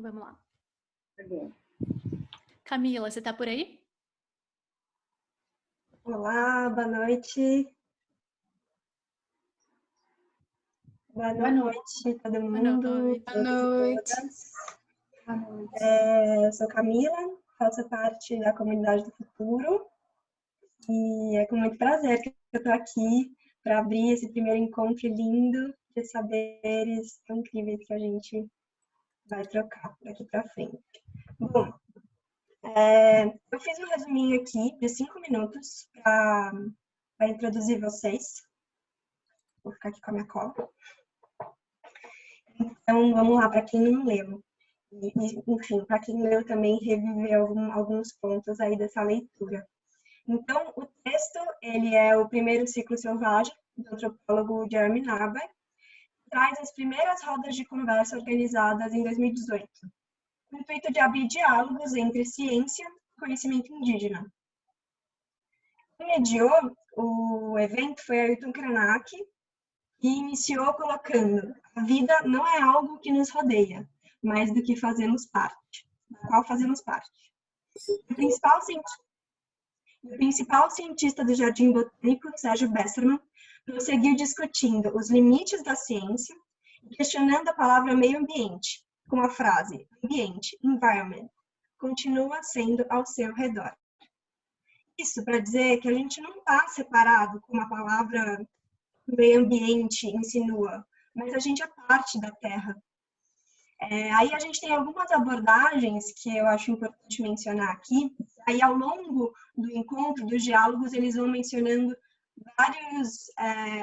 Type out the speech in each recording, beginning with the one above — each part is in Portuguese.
Vamos lá. Tá bom. Camila, você tá por aí? Olá, boa noite. Boa noite, todo Boa mundo. noite. Todos e todas. Eu sou Camila, faço parte da comunidade do futuro e é com muito prazer que eu estou aqui para abrir esse primeiro encontro lindo de saberes tão incríveis que a gente vai trocar daqui para frente. Bom, eu fiz um resuminho aqui de 5 minutos para introduzir vocês. Vou ficar aqui com a minha cola. Então, vamos lá, para quem não leu. E, enfim, para quem leu também reviver alguns pontos aí dessa leitura. Então, o texto, ele é o primeiro ciclo selvagem, do antropólogo Jeremy Narby, traz as primeiras rodas de conversa organizadas em 2018, com o intuito de abrir diálogos entre ciência e conhecimento indígena. Quem mediou o evento foi Ayrton Krenak, que iniciou colocando: a vida não é algo que nos rodeia, mas do que fazemos parte, da qual fazemos parte. O principal cientista do Jardim Botânico, Sérgio Bessermann, prosseguiu discutindo os limites da ciência e questionando a palavra meio ambiente, com a frase: ambiente, environment, continua sendo ao seu redor. Isso para dizer que a gente não está separado, como a palavra meio ambiente insinua, mas a gente é parte da Terra. Aí a gente tem algumas abordagens que eu acho importante mencionar aqui. Aí ao longo do encontro, dos diálogos, eles vão mencionando vários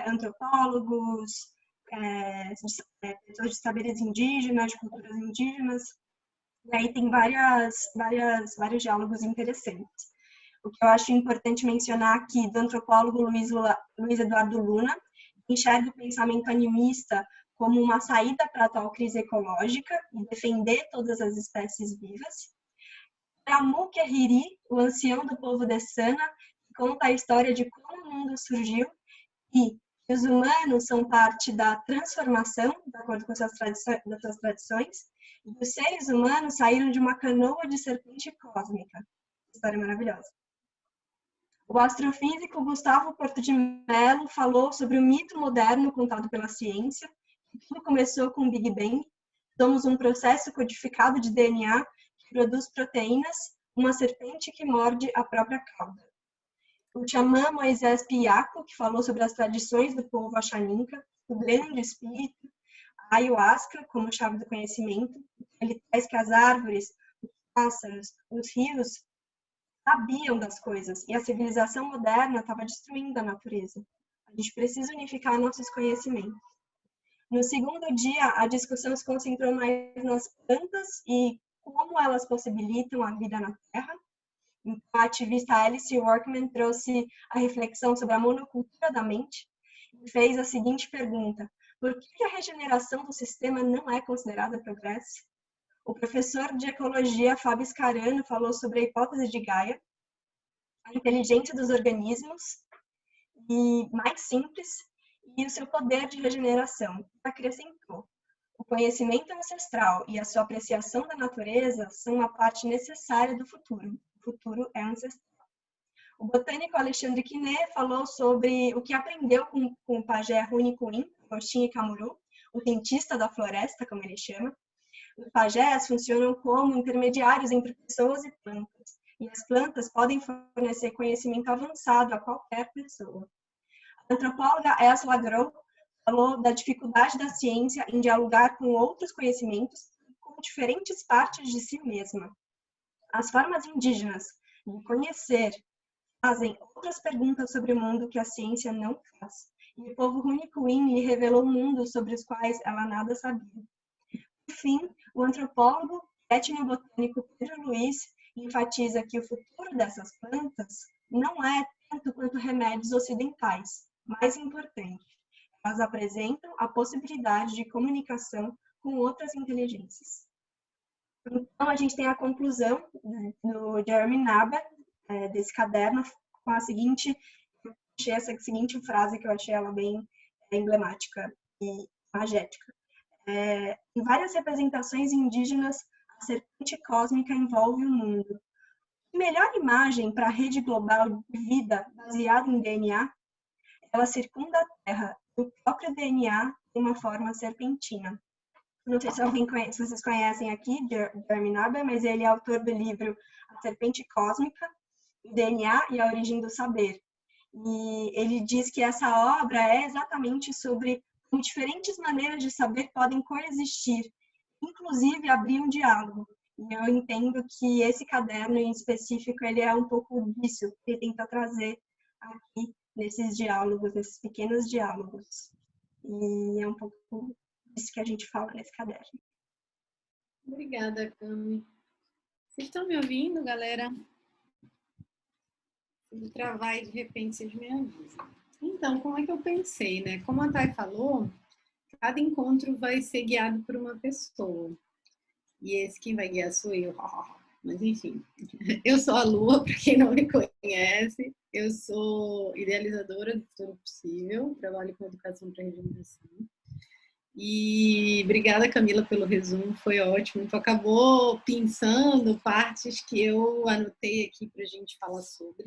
antropólogos, pessoas de saberes indígenas, de culturas indígenas. E aí tem vários diálogos interessantes. O que eu acho importante mencionar aqui do antropólogo Luiz Eduardo Luna, enxerga o pensamento animista como uma saída para a atual crise ecológica e defender todas as espécies vivas. Ramu Kerriri, o ancião do povo de Sana, conta a história de como o mundo surgiu e que os humanos são parte da transformação, de acordo com as suas tradições, e os seres humanos saíram de uma canoa de serpente cósmica. História maravilhosa. O astrofísico Gustavo Porto de Mello falou sobre o mito moderno contado pela ciência. Tudo começou com o Big Bang. Somos um processo codificado de DNA que produz proteínas, uma serpente que morde a própria cauda. O xamã Moisés Piaco, que falou sobre as tradições do povo Axaninca, o grande espírito, a ayahuasca como chave do conhecimento. Ele traz que as árvores, os pássaros, os rios sabiam das coisas e a civilização moderna estava destruindo a natureza. A gente precisa unificar nossos conhecimentos. No segundo dia, a discussão se concentrou mais nas plantas e como elas possibilitam a vida na Terra. Então, a ativista Alice Workman trouxe a reflexão sobre a monocultura da mente e fez a seguinte pergunta: por que a regeneração do sistema não é considerada progresso? O professor de ecologia Fábio Scarano falou sobre a hipótese de Gaia, a inteligência dos organismos, e mais simples, e o seu poder de regeneração. Acrescentou: o conhecimento ancestral e a sua apreciação da natureza são uma parte necessária do futuro. O futuro é ancestral. O botânico Alexandre Quinet falou sobre o que aprendeu com o pajé Runi Coin, Oxin e Camuru, o cientista da floresta, como ele chama. Os pajés funcionam como intermediários entre pessoas e plantas, e as plantas podem fornecer conhecimento avançado a qualquer pessoa. A antropóloga Elsa Lagrow falou da dificuldade da ciência em dialogar com outros conhecimentos com diferentes partes de si mesma. As formas indígenas de conhecer fazem outras perguntas sobre o mundo que a ciência não faz. E o povo Runicuim lhe revelou mundos sobre os quais ela nada sabia. Por fim, o antropólogo etnobotânico Pedro Luiz enfatiza que o futuro dessas plantas não é tanto quanto remédios ocidentais. Mais importante, elas apresentam a possibilidade de comunicação com outras inteligências. Então, a gente tem a conclusão do Jeremy Narby, desse caderno, com essa seguinte frase que eu achei ela bem emblemática e magética. Em várias representações indígenas, a serpente cósmica envolve o mundo. A melhor imagem para a rede global de vida baseada em DNA, ela circunda a Terra, e o próprio DNA tem uma forma serpentina. Não sei se vocês conhecem aqui, Jeremy Naber, mas ele é autor do livro A Serpente Cósmica, o DNA e a Origem do Saber. E ele diz que essa obra é exatamente sobre como diferentes maneiras de saber podem coexistir, inclusive abrir um diálogo. E eu entendo que esse caderno em específico, ele é um pouco disso, que ele tenta trazer aqui nesses diálogos, nesses pequenos diálogos. E é um pouco disso que a gente fala nesse caderno. Obrigada, Cami. Vocês estão me ouvindo, galera? Se travar e de repente vocês me avisam. Então, como é que eu pensei, né? Como a Thay falou, cada encontro vai ser guiado por uma pessoa. E esse quem vai guiar sou eu. Mas enfim, eu sou a Lua, para quem não me conhece. Eu sou idealizadora do Futuro Possível, trabalho com educação para regeneração. E obrigada, Camila, pelo resumo, foi ótimo. Tu acabou pensando partes que eu anotei aqui para a gente falar sobre.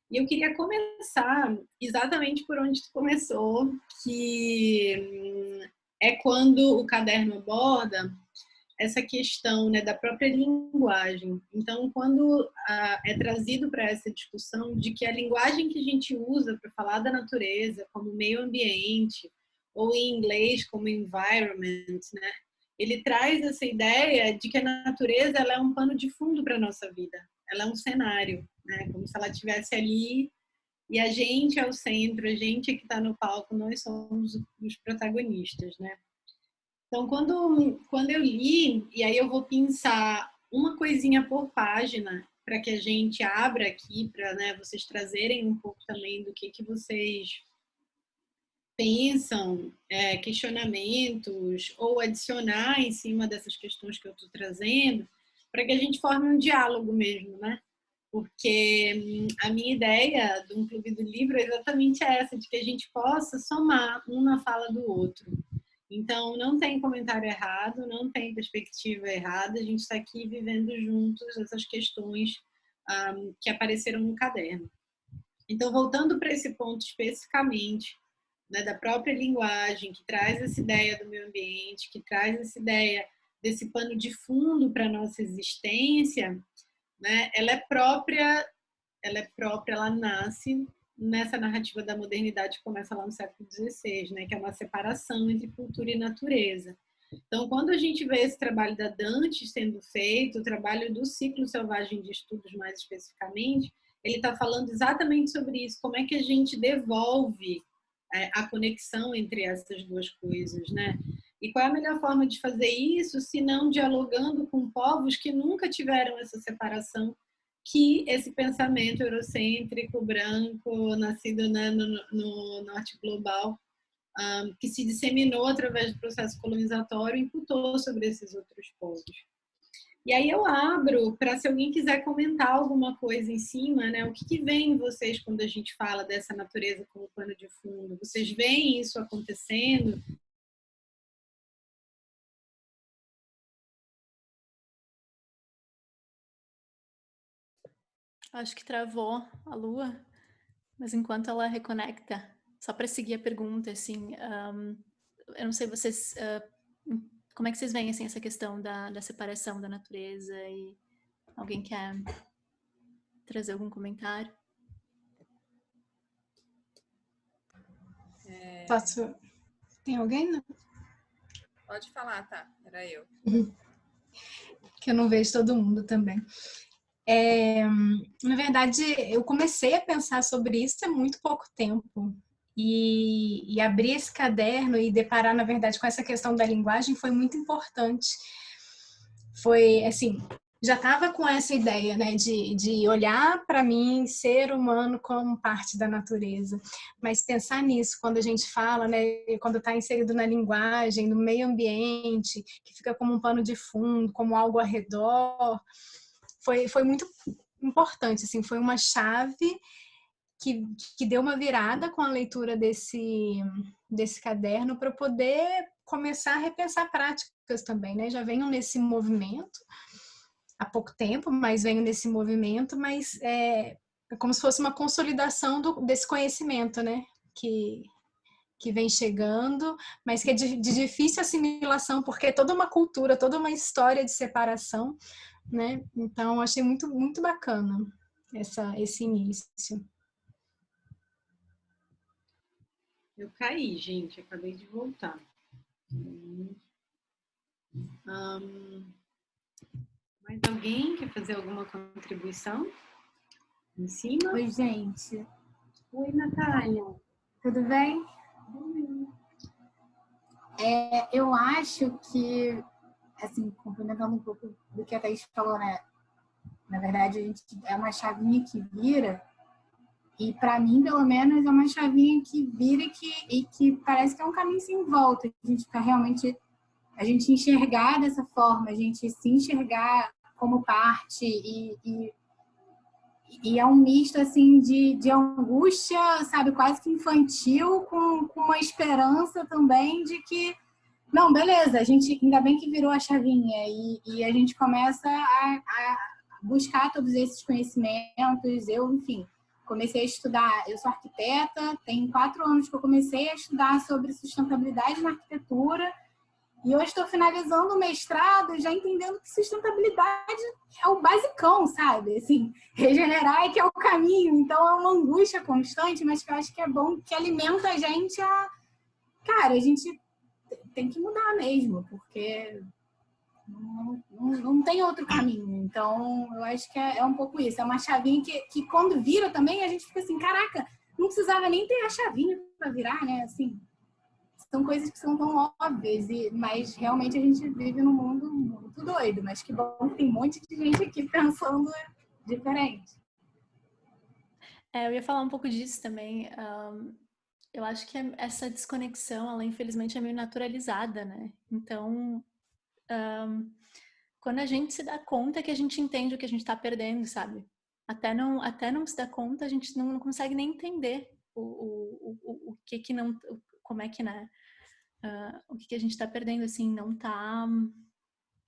E eu queria começar exatamente por onde tu começou, que é quando o caderno aborda essa questão, né, da própria linguagem. Então, quando é trazido para essa discussão de que a linguagem que a gente usa para falar da natureza, como meio ambiente, ou em inglês como environment, né, ele traz essa ideia de que a natureza ela é um pano de fundo para a nossa vida. Ela é um cenário, né, como se ela estivesse ali e a gente é o centro, a gente é que está no palco, nós somos os protagonistas, né? Então, quando eu li, e aí eu vou pensar uma coisinha por página, para que a gente abra aqui, para, né, vocês trazerem um pouco também do que vocês pensam, questionamentos, ou adicionar em cima dessas questões que eu estou trazendo, para que a gente forme um diálogo mesmo, né? Porque a minha ideia de um clube do livro é exatamente essa, de que a gente possa somar um na fala do outro. Então, não tem comentário errado, não tem perspectiva errada, a gente está aqui vivendo juntos essas questões que apareceram no caderno. Então, voltando para esse ponto especificamente, né, da própria linguagem, que traz essa ideia do meio ambiente, que traz essa ideia desse pano de fundo para a nossa existência, né, ela é própria, ela nasce nessa narrativa da modernidade que começa lá no século XVI, né, que é uma separação entre cultura e natureza. Então, quando a gente vê esse trabalho da Dante sendo feito, o trabalho do Ciclo Selvagem de Estudos mais especificamente, ele está falando exatamente sobre isso, como é que a gente devolve a conexão entre essas duas coisas, né? E qual é a melhor forma de fazer isso, se não dialogando com povos que nunca tiveram essa separação, que esse pensamento eurocêntrico, branco, nascido, né, no norte global, que se disseminou através do processo colonizatório e imputou sobre esses outros povos. E aí eu abro para, se alguém quiser comentar alguma coisa em cima, né? O que vem em vocês quando a gente fala dessa natureza como pano de fundo? Vocês veem isso acontecendo? Acho que travou a Lua, mas enquanto ela reconecta, só para seguir a pergunta, assim, eu não sei vocês, como é que vocês veem assim, essa questão da separação da natureza, e alguém quer trazer algum comentário? Posso? Tem alguém? Não? Pode falar, tá? Era eu. Que eu não vejo todo mundo também. Na verdade, eu comecei a pensar sobre isso há muito pouco tempo. E abrir esse caderno e deparar, na verdade, com essa questão da linguagem foi muito importante. Foi, assim, já estava com essa ideia, né, de olhar para mim, ser humano, como parte da natureza. Mas pensar nisso, quando a gente fala, né, quando está inserido na linguagem, no meio ambiente, que fica como um pano de fundo, como algo ao redor, foi muito importante, assim, foi uma chave que deu uma virada com a leitura desse caderno para poder começar a repensar práticas científicas também, né? Já venho nesse movimento há pouco tempo, mas venho nesse movimento, mas é como se fosse uma consolidação desse conhecimento, né? Que vem chegando, mas que é de difícil assimilação, porque é toda uma cultura, toda uma história de separação, né? Então, achei muito, muito bacana esse início. Eu caí, gente, acabei de voltar. Mais alguém quer fazer alguma contribuição em cima? Oi, gente. Oi, Natália. Tudo bem? Eu acho que, assim, complementando um pouco do que a Thaís falou, né? Na verdade, a gente é uma chavinha que vira, e para mim, pelo menos, é uma chavinha que vira e que parece que é um caminho sem volta. A gente fica realmente, a gente enxergar dessa forma, a gente se enxergar como parte e é um misto, assim, de angústia, sabe, quase que infantil, com uma esperança também de que, não, beleza, a gente, ainda bem que virou a chavinha e a gente começa a buscar todos esses conhecimentos. Eu, enfim, comecei a estudar, eu sou arquiteta, tem 4 anos que eu comecei a estudar sobre sustentabilidade na arquitetura, e hoje estou finalizando o mestrado já entendendo que sustentabilidade é o basicão, sabe? Assim, regenerar é que é o caminho. Então, é uma angústia constante, mas que eu acho que é bom, que alimenta a gente a... Cara, a gente tem que mudar mesmo, porque não tem outro caminho. Então, eu acho que é um pouco isso. É uma chavinha que quando vira também, a gente fica assim, caraca, não precisava nem ter a chavinha para virar, né? Assim... São coisas que são tão óbvias, mas realmente a gente vive num mundo muito doido. Mas que bom que tem um monte de gente aqui pensando diferente. Eu ia falar um pouco disso também. Eu acho que essa desconexão, ela infelizmente é meio naturalizada, né? Então, quando a gente se dá conta que a gente entende o que a gente está perdendo, sabe? Até não se dar conta, a gente não consegue nem entender o que não... Como é que, né? O que a gente está perdendo, assim, não está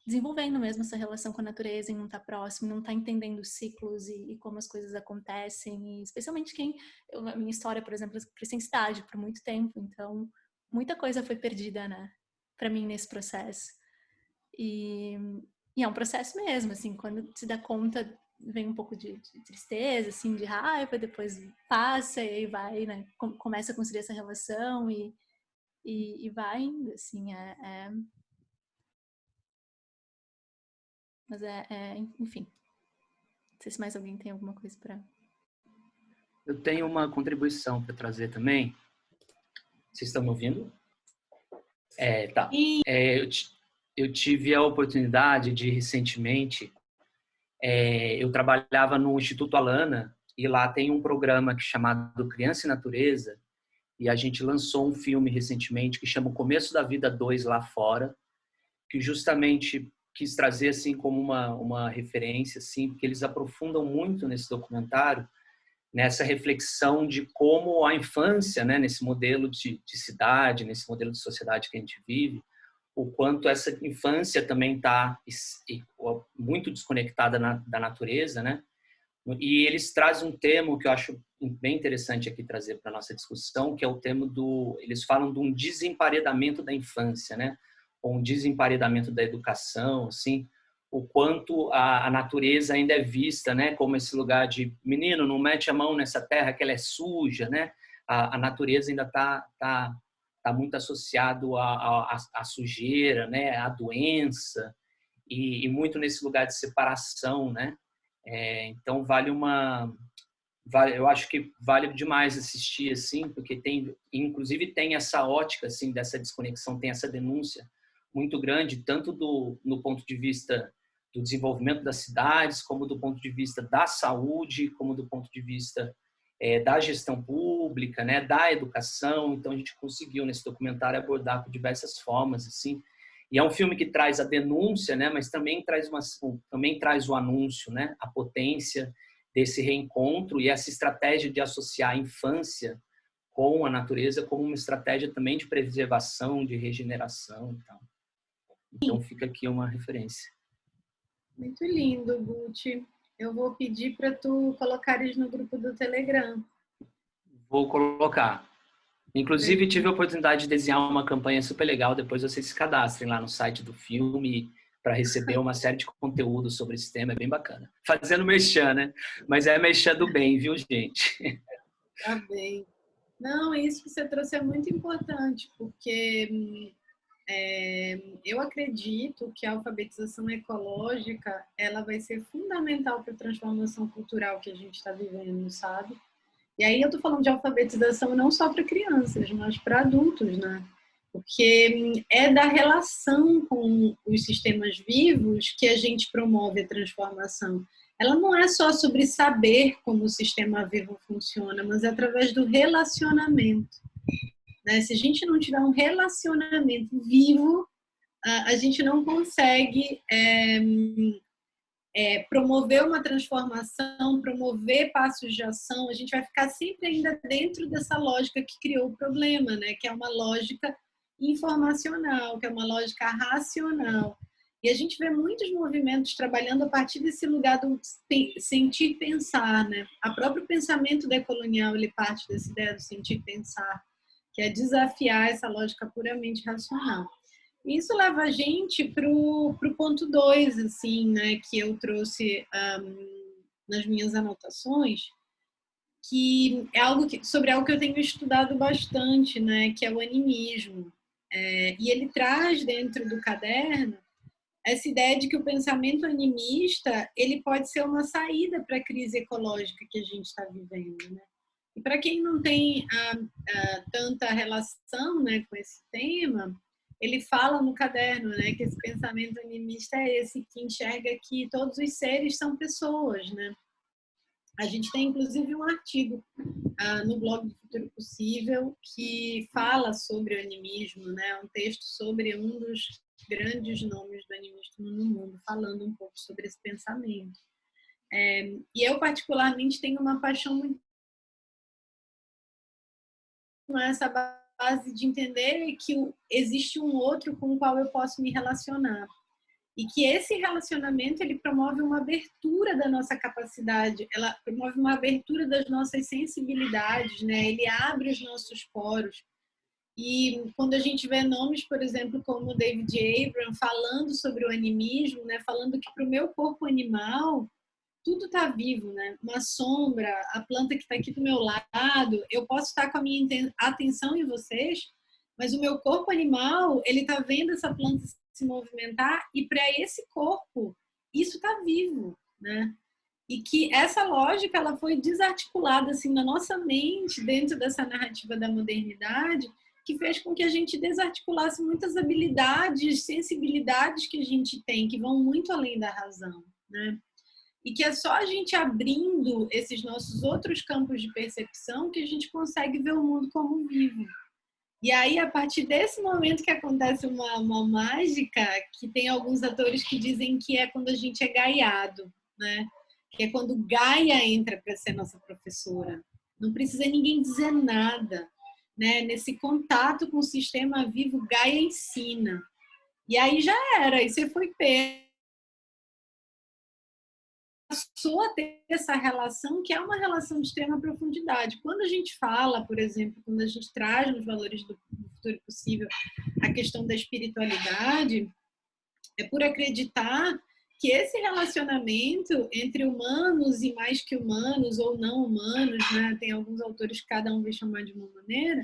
desenvolvendo mesmo essa relação com a natureza e não está próximo, não está entendendo os ciclos e como as coisas acontecem, e especialmente a minha história, por exemplo, eu cresci em cidade por muito tempo, então muita coisa foi perdida, né, para mim nesse processo. E é um processo mesmo, assim, quando se dá conta, vem um pouco de tristeza, assim, de raiva, depois passa e aí vai, né, começa a construir essa relação e vai indo, assim, mas enfim. Não sei se mais alguém tem alguma coisa para... Eu tenho uma contribuição para trazer também. Vocês estão me ouvindo? Tá. Eu tive a oportunidade de, recentemente, eu trabalhava no Instituto Alana, e lá tem um programa chamado Criança e Natureza, e a gente lançou um filme recentemente que chama O Começo da Vida 2 Lá Fora, que justamente quis trazer assim como uma referência, assim, porque eles aprofundam muito nesse documentário, nessa reflexão de como a infância, né, nesse modelo de cidade, nesse modelo de sociedade que a gente vive, o quanto essa infância também está muito desconectada da natureza, né? E eles trazem um tema que eu acho bem interessante aqui trazer para a nossa discussão, que é o tema eles falam de um desemparedamento da infância, né? Ou um desemparedamento da educação, assim, o quanto a natureza ainda é vista, né? Como esse lugar de, menino, não mete a mão nessa terra que ela é suja, né? A natureza ainda tá muito associado à sujeira, né? À doença, e muito nesse lugar de separação, né? Então eu acho que vale demais assistir, assim, porque inclusive tem essa ótica, assim, dessa desconexão, tem essa denúncia muito grande, tanto no ponto de vista do desenvolvimento das cidades, como do ponto de vista da saúde, como do ponto de vista da gestão pública, né, da educação. Então a gente conseguiu nesse documentário abordar por diversas formas, assim. E é um filme que traz a denúncia, né, mas também traz o anúncio, né, a potência desse reencontro e essa estratégia de associar a infância com a natureza como uma estratégia também de preservação, de regeneração e tal. Então fica aqui uma referência. Muito lindo, Guti. Eu vou pedir para tu colocares no grupo do Telegram. Vou colocar. Inclusive, tive a oportunidade de desenhar uma campanha super legal. Depois vocês se cadastrem lá no site do filme para receber uma série de conteúdo sobre esse tema. É bem bacana. Fazendo merchan, né? Mas é merchan do bem, viu, gente? Tá bem. Não, isso que você trouxe é muito importante, porque eu acredito que a alfabetização ecológica ela vai ser fundamental para a transformação cultural que a gente está vivendo, sabe? E aí eu estou falando de alfabetização não só para crianças, mas para adultos, né? Porque é da relação com os sistemas vivos que a gente promove a transformação. Ela não é só sobre saber como o sistema vivo funciona, mas é através do relacionamento. Né? Se a gente não tiver um relacionamento vivo, a gente não consegue promover uma transformação, promover passos de ação. A gente vai ficar sempre ainda dentro dessa lógica que criou o problema, né? Que é uma lógica informacional, que é uma lógica racional. E a gente vê muitos movimentos trabalhando a partir desse lugar do sentir pensar, né? O próprio pensamento decolonial, ele parte dessa ideia do sentir pensar, que é desafiar essa lógica puramente racional. E isso leva a gente para o ponto 2, assim, né, que eu trouxe nas minhas anotações, que é sobre algo que eu tenho estudado bastante, né, que é o animismo. E ele traz dentro do caderno essa ideia de que o pensamento animista ele pode ser uma saída para a crise ecológica que a gente está vivendo, né? E para quem não tem tanta relação, né, com esse tema, ele fala no caderno, né, que esse pensamento animista é esse que enxerga que todos os seres são pessoas, né? A gente tem inclusive um artigo no blog do Futuro Possível que fala sobre o animismo, né? Um texto sobre um dos grandes nomes do animismo no mundo, falando um pouco sobre esse pensamento. E eu particularmente tenho uma paixão muito com essa base de entender que existe um outro com o qual eu posso me relacionar. E que esse relacionamento, ele promove uma abertura da nossa capacidade, ela promove uma abertura das nossas sensibilidades, né? Ele abre os nossos poros. E quando a gente vê nomes, por exemplo, como David Abram falando sobre o animismo, né? Falando que para o meu corpo animal, tudo está vivo, né? Uma sombra, a planta que está aqui do meu lado, eu posso estar com a minha atenção em vocês, mas o meu corpo animal, ele está vendo essa planta se movimentar e para esse corpo, isso está vivo, né? E que essa lógica, ela foi desarticulada assim na nossa mente, dentro dessa narrativa da modernidade, que fez com que a gente desarticulasse muitas habilidades, sensibilidades que a gente tem, que vão muito além da razão, né? E que é só a gente abrindo esses nossos outros campos de percepção que a gente consegue ver o mundo como vivo. E aí, a partir desse momento que acontece uma mágica, que tem alguns atores que dizem que é quando a gente é gaiado, né? Que é quando Gaia entra para ser nossa professora. Não precisa ninguém dizer nada, né? Nesse contato com o sistema vivo, Gaia ensina. E aí já era, e você foi pego. Passou a ter essa relação que é uma relação de extrema profundidade. Quando a gente fala, por exemplo, quando a gente traz nos valores do Futuro Possível a questão da espiritualidade, é por acreditar que esse relacionamento entre humanos e mais que humanos ou não humanos, né? Tem alguns autores que cada um vai chamar de uma maneira,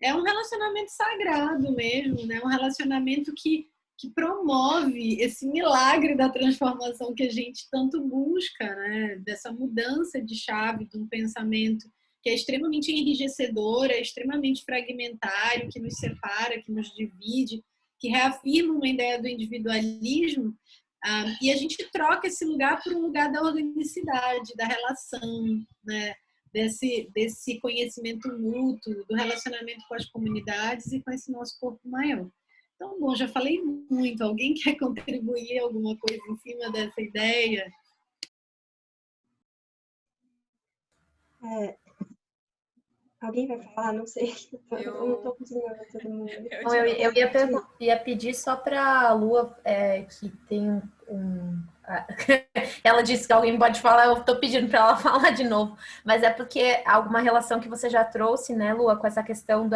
é um relacionamento sagrado mesmo, né? Um relacionamento que promove esse milagre da transformação que a gente tanto busca, né? Dessa mudança de chave de um pensamento que é extremamente enrijecedor, é extremamente fragmentário, que nos separa, que nos divide, que reafirma uma ideia do individualismo, e a gente troca esse lugar por um lugar da organicidade, da relação, né? Desse conhecimento mútuo, do relacionamento com as comunidades e com esse nosso corpo maior. Então, bom, já falei muito. Alguém quer contribuir alguma coisa em cima dessa ideia? Alguém vai falar? Não sei. Eu não tô conseguindo ver todo mundo. Eu ia pedir só para a Lua, que tem ela disse que alguém pode falar, eu tô pedindo para ela falar de novo, mas é porque alguma relação que você já trouxe, né, Lua, com essa questão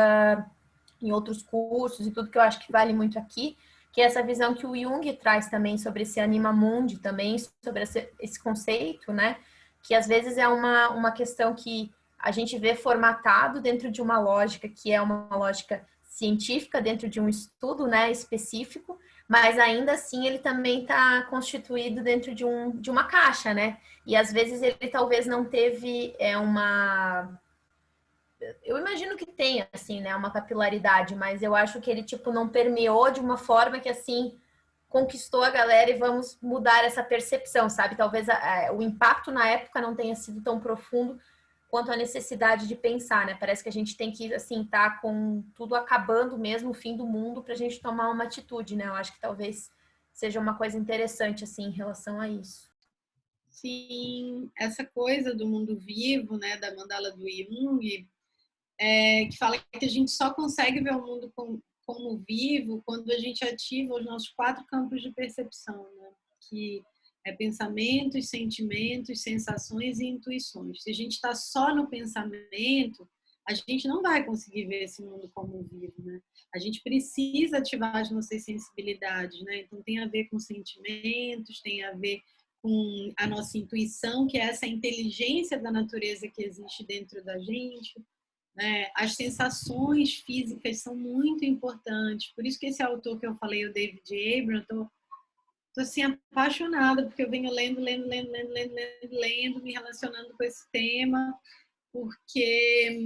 em outros cursos e tudo que eu acho que vale muito aqui, que é essa visão que o Jung traz também sobre esse anima mundi, também sobre esse conceito, né, que às vezes é uma questão que a gente vê formatado dentro de uma lógica que é uma lógica científica, dentro de um estudo, né, específico, mas ainda assim ele também está constituído dentro de uma caixa, né? E às vezes ele talvez não teve eu imagino que tenha, assim, né, uma capilaridade, mas eu acho que ele, tipo, não permeou de uma forma que, assim, conquistou a galera e vamos mudar essa percepção, sabe? Talvez o impacto na época não tenha sido tão profundo quanto a necessidade de pensar, né? Parece que a gente tem que, assim, tá com tudo acabando mesmo, o fim do mundo, pra gente tomar uma atitude, né? Eu acho que talvez seja uma coisa interessante, assim, em relação a isso. Sim, essa coisa do mundo vivo, né, da mandala do Jung, que fala que a gente só consegue ver o mundo como vivo quando a gente ativa os nossos 4 campos de percepção, né? Que é pensamentos, sentimentos, sensações e intuições. Se a gente está só no pensamento, a gente não vai conseguir ver esse mundo como vivo, né? A gente precisa ativar as nossas sensibilidades, né? Então tem a ver com sentimentos, tem a ver com a nossa intuição, que é essa inteligência da natureza que existe dentro da gente. Né? As sensações físicas são muito importantes. Por isso que esse autor que eu falei, o David Abrams, tô assim apaixonada, porque eu venho lendo, me relacionando com esse tema, porque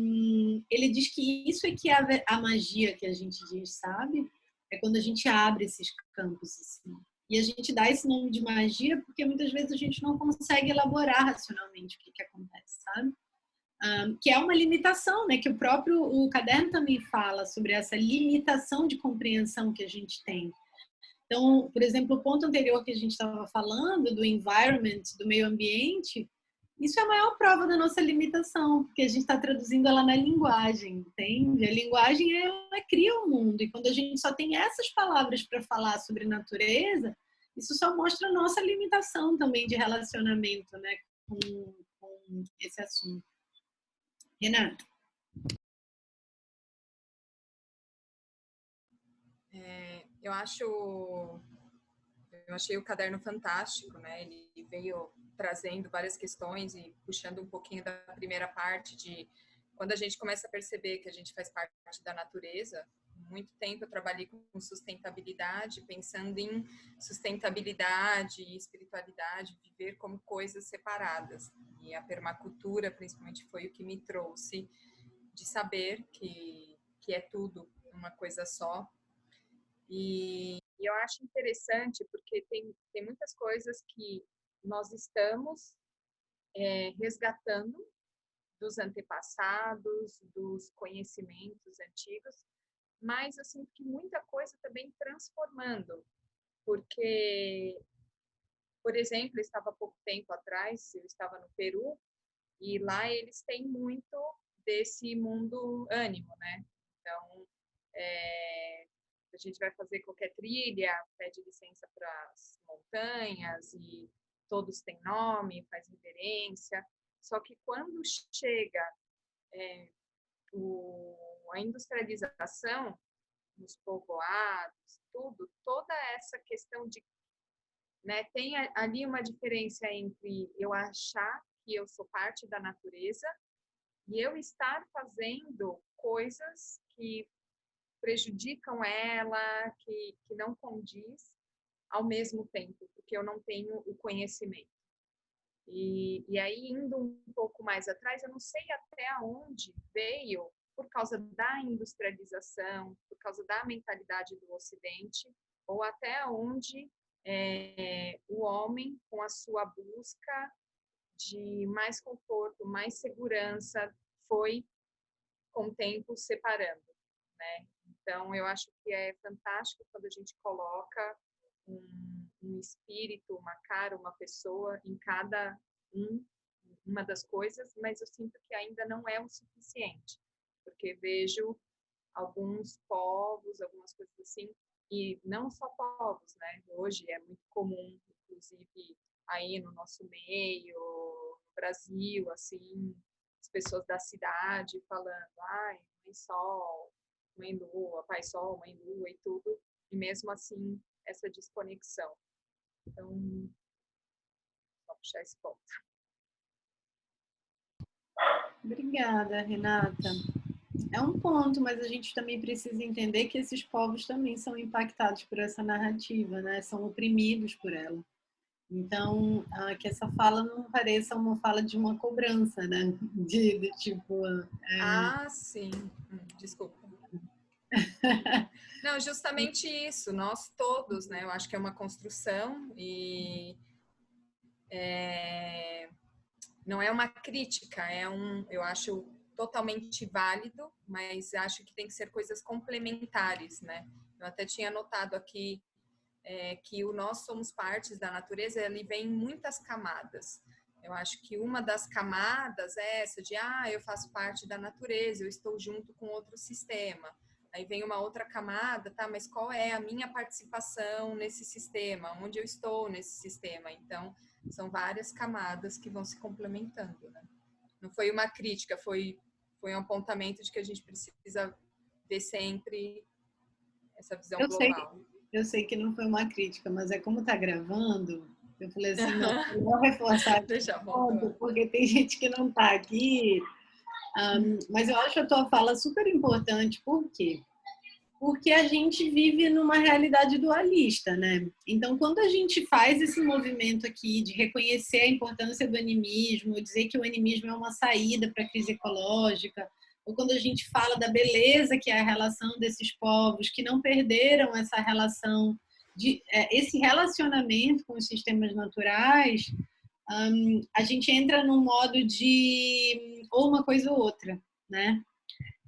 ele diz que isso é que é a magia que a gente diz, sabe? É quando a gente abre esses campos assim. E a gente dá esse nome de magia porque muitas vezes a gente não consegue elaborar racionalmente o que acontece, sabe? Que é uma limitação, né? Que o caderno também fala sobre essa limitação de compreensão que a gente tem. Então, por exemplo, o ponto anterior que a gente estava falando, do environment, do meio ambiente, isso é a maior prova da nossa limitação, porque a gente está traduzindo ela na linguagem, entende? A linguagem, ela cria o mundo, e quando a gente só tem essas palavras para falar sobre natureza, isso só mostra a nossa limitação também de relacionamento, né, com esse assunto. Renata? Eu achei o caderno fantástico, né? Ele veio trazendo várias questões e puxando um pouquinho da primeira parte de quando a gente começa a perceber que a gente faz parte da natureza. Muito tempo eu trabalhei com sustentabilidade, pensando em sustentabilidade e espiritualidade, viver como coisas separadas. E a permacultura, principalmente, foi o que me trouxe de saber que é tudo uma coisa só. E eu acho interessante porque tem muitas coisas que nós estamos resgatando dos antepassados, dos conhecimentos antigos, mas eu sinto que muita coisa também transformando, porque, por exemplo, eu estava há pouco tempo atrás, eu estava no Peru, e lá eles têm muito desse mundo ânimo, né? Então, a gente vai fazer qualquer trilha, pede licença para as montanhas e todos têm nome, faz reverência. Só que quando chega a industrialização nos povoados, toda essa questão de, né, tem ali uma diferença entre eu achar que eu sou parte da natureza e eu estar fazendo coisas que prejudicam ela, que não condiz ao mesmo tempo, porque eu não tenho o conhecimento. E aí, indo um pouco mais atrás, eu não sei até onde veio, por causa da industrialização, por causa da mentalidade do Ocidente, ou até onde o homem, com a sua busca de mais conforto, mais segurança, foi, com o tempo, separando, né? Então, eu acho que é fantástico quando a gente coloca um espírito, uma cara, uma pessoa em cada uma das coisas, mas eu sinto que ainda não é o suficiente. porque vejo alguns povos, algumas coisas assim, e não só povos, né? Hoje é muito comum, inclusive aí no nosso meio, no Brasil, assim, as pessoas da cidade falando, ai, mãe sol, mãe lua, pai sol, mãe lua e tudo, e mesmo assim essa desconexão. Então, vou puxar esse ponto. Obrigada, Renata. É um ponto, mas a gente também precisa entender que esses povos também são impactados por essa narrativa, né? São oprimidos por ela. Então, que essa fala não pareça uma fala de uma cobrança, né? De tipo... Ah, sim. Desculpa. Não, justamente isso. Nós todos, né? Eu acho que é uma construção e... não é uma crítica, eu acho totalmente válido, mas acho que tem que ser coisas complementares, né? Eu até tinha notado aqui que nós somos partes da natureza, ele vem em muitas camadas. Eu acho que uma das camadas é essa de, eu faço parte da natureza, eu estou junto com outro sistema. Aí vem uma outra camada, tá, mas qual é a minha participação nesse sistema? Onde eu estou nesse sistema? Então, são várias camadas que vão se complementando, né? Não foi uma crítica, foi um apontamento de que a gente precisa ver sempre essa visão global. Eu sei que não foi uma crítica, mas é como tá gravando, eu falei assim, não, eu vou reforçar esse ponto, porque tem gente que não tá aqui, mas eu acho a tua fala super importante, por quê? Porque a gente vive numa realidade dualista, né? Então, quando a gente faz esse movimento aqui de reconhecer a importância do animismo, dizer que o animismo é uma saída para a crise ecológica, ou quando a gente fala da beleza que é a relação desses povos que não perderam essa relação, esse relacionamento com os sistemas naturais, a gente entra num modo de ou uma coisa ou outra, né?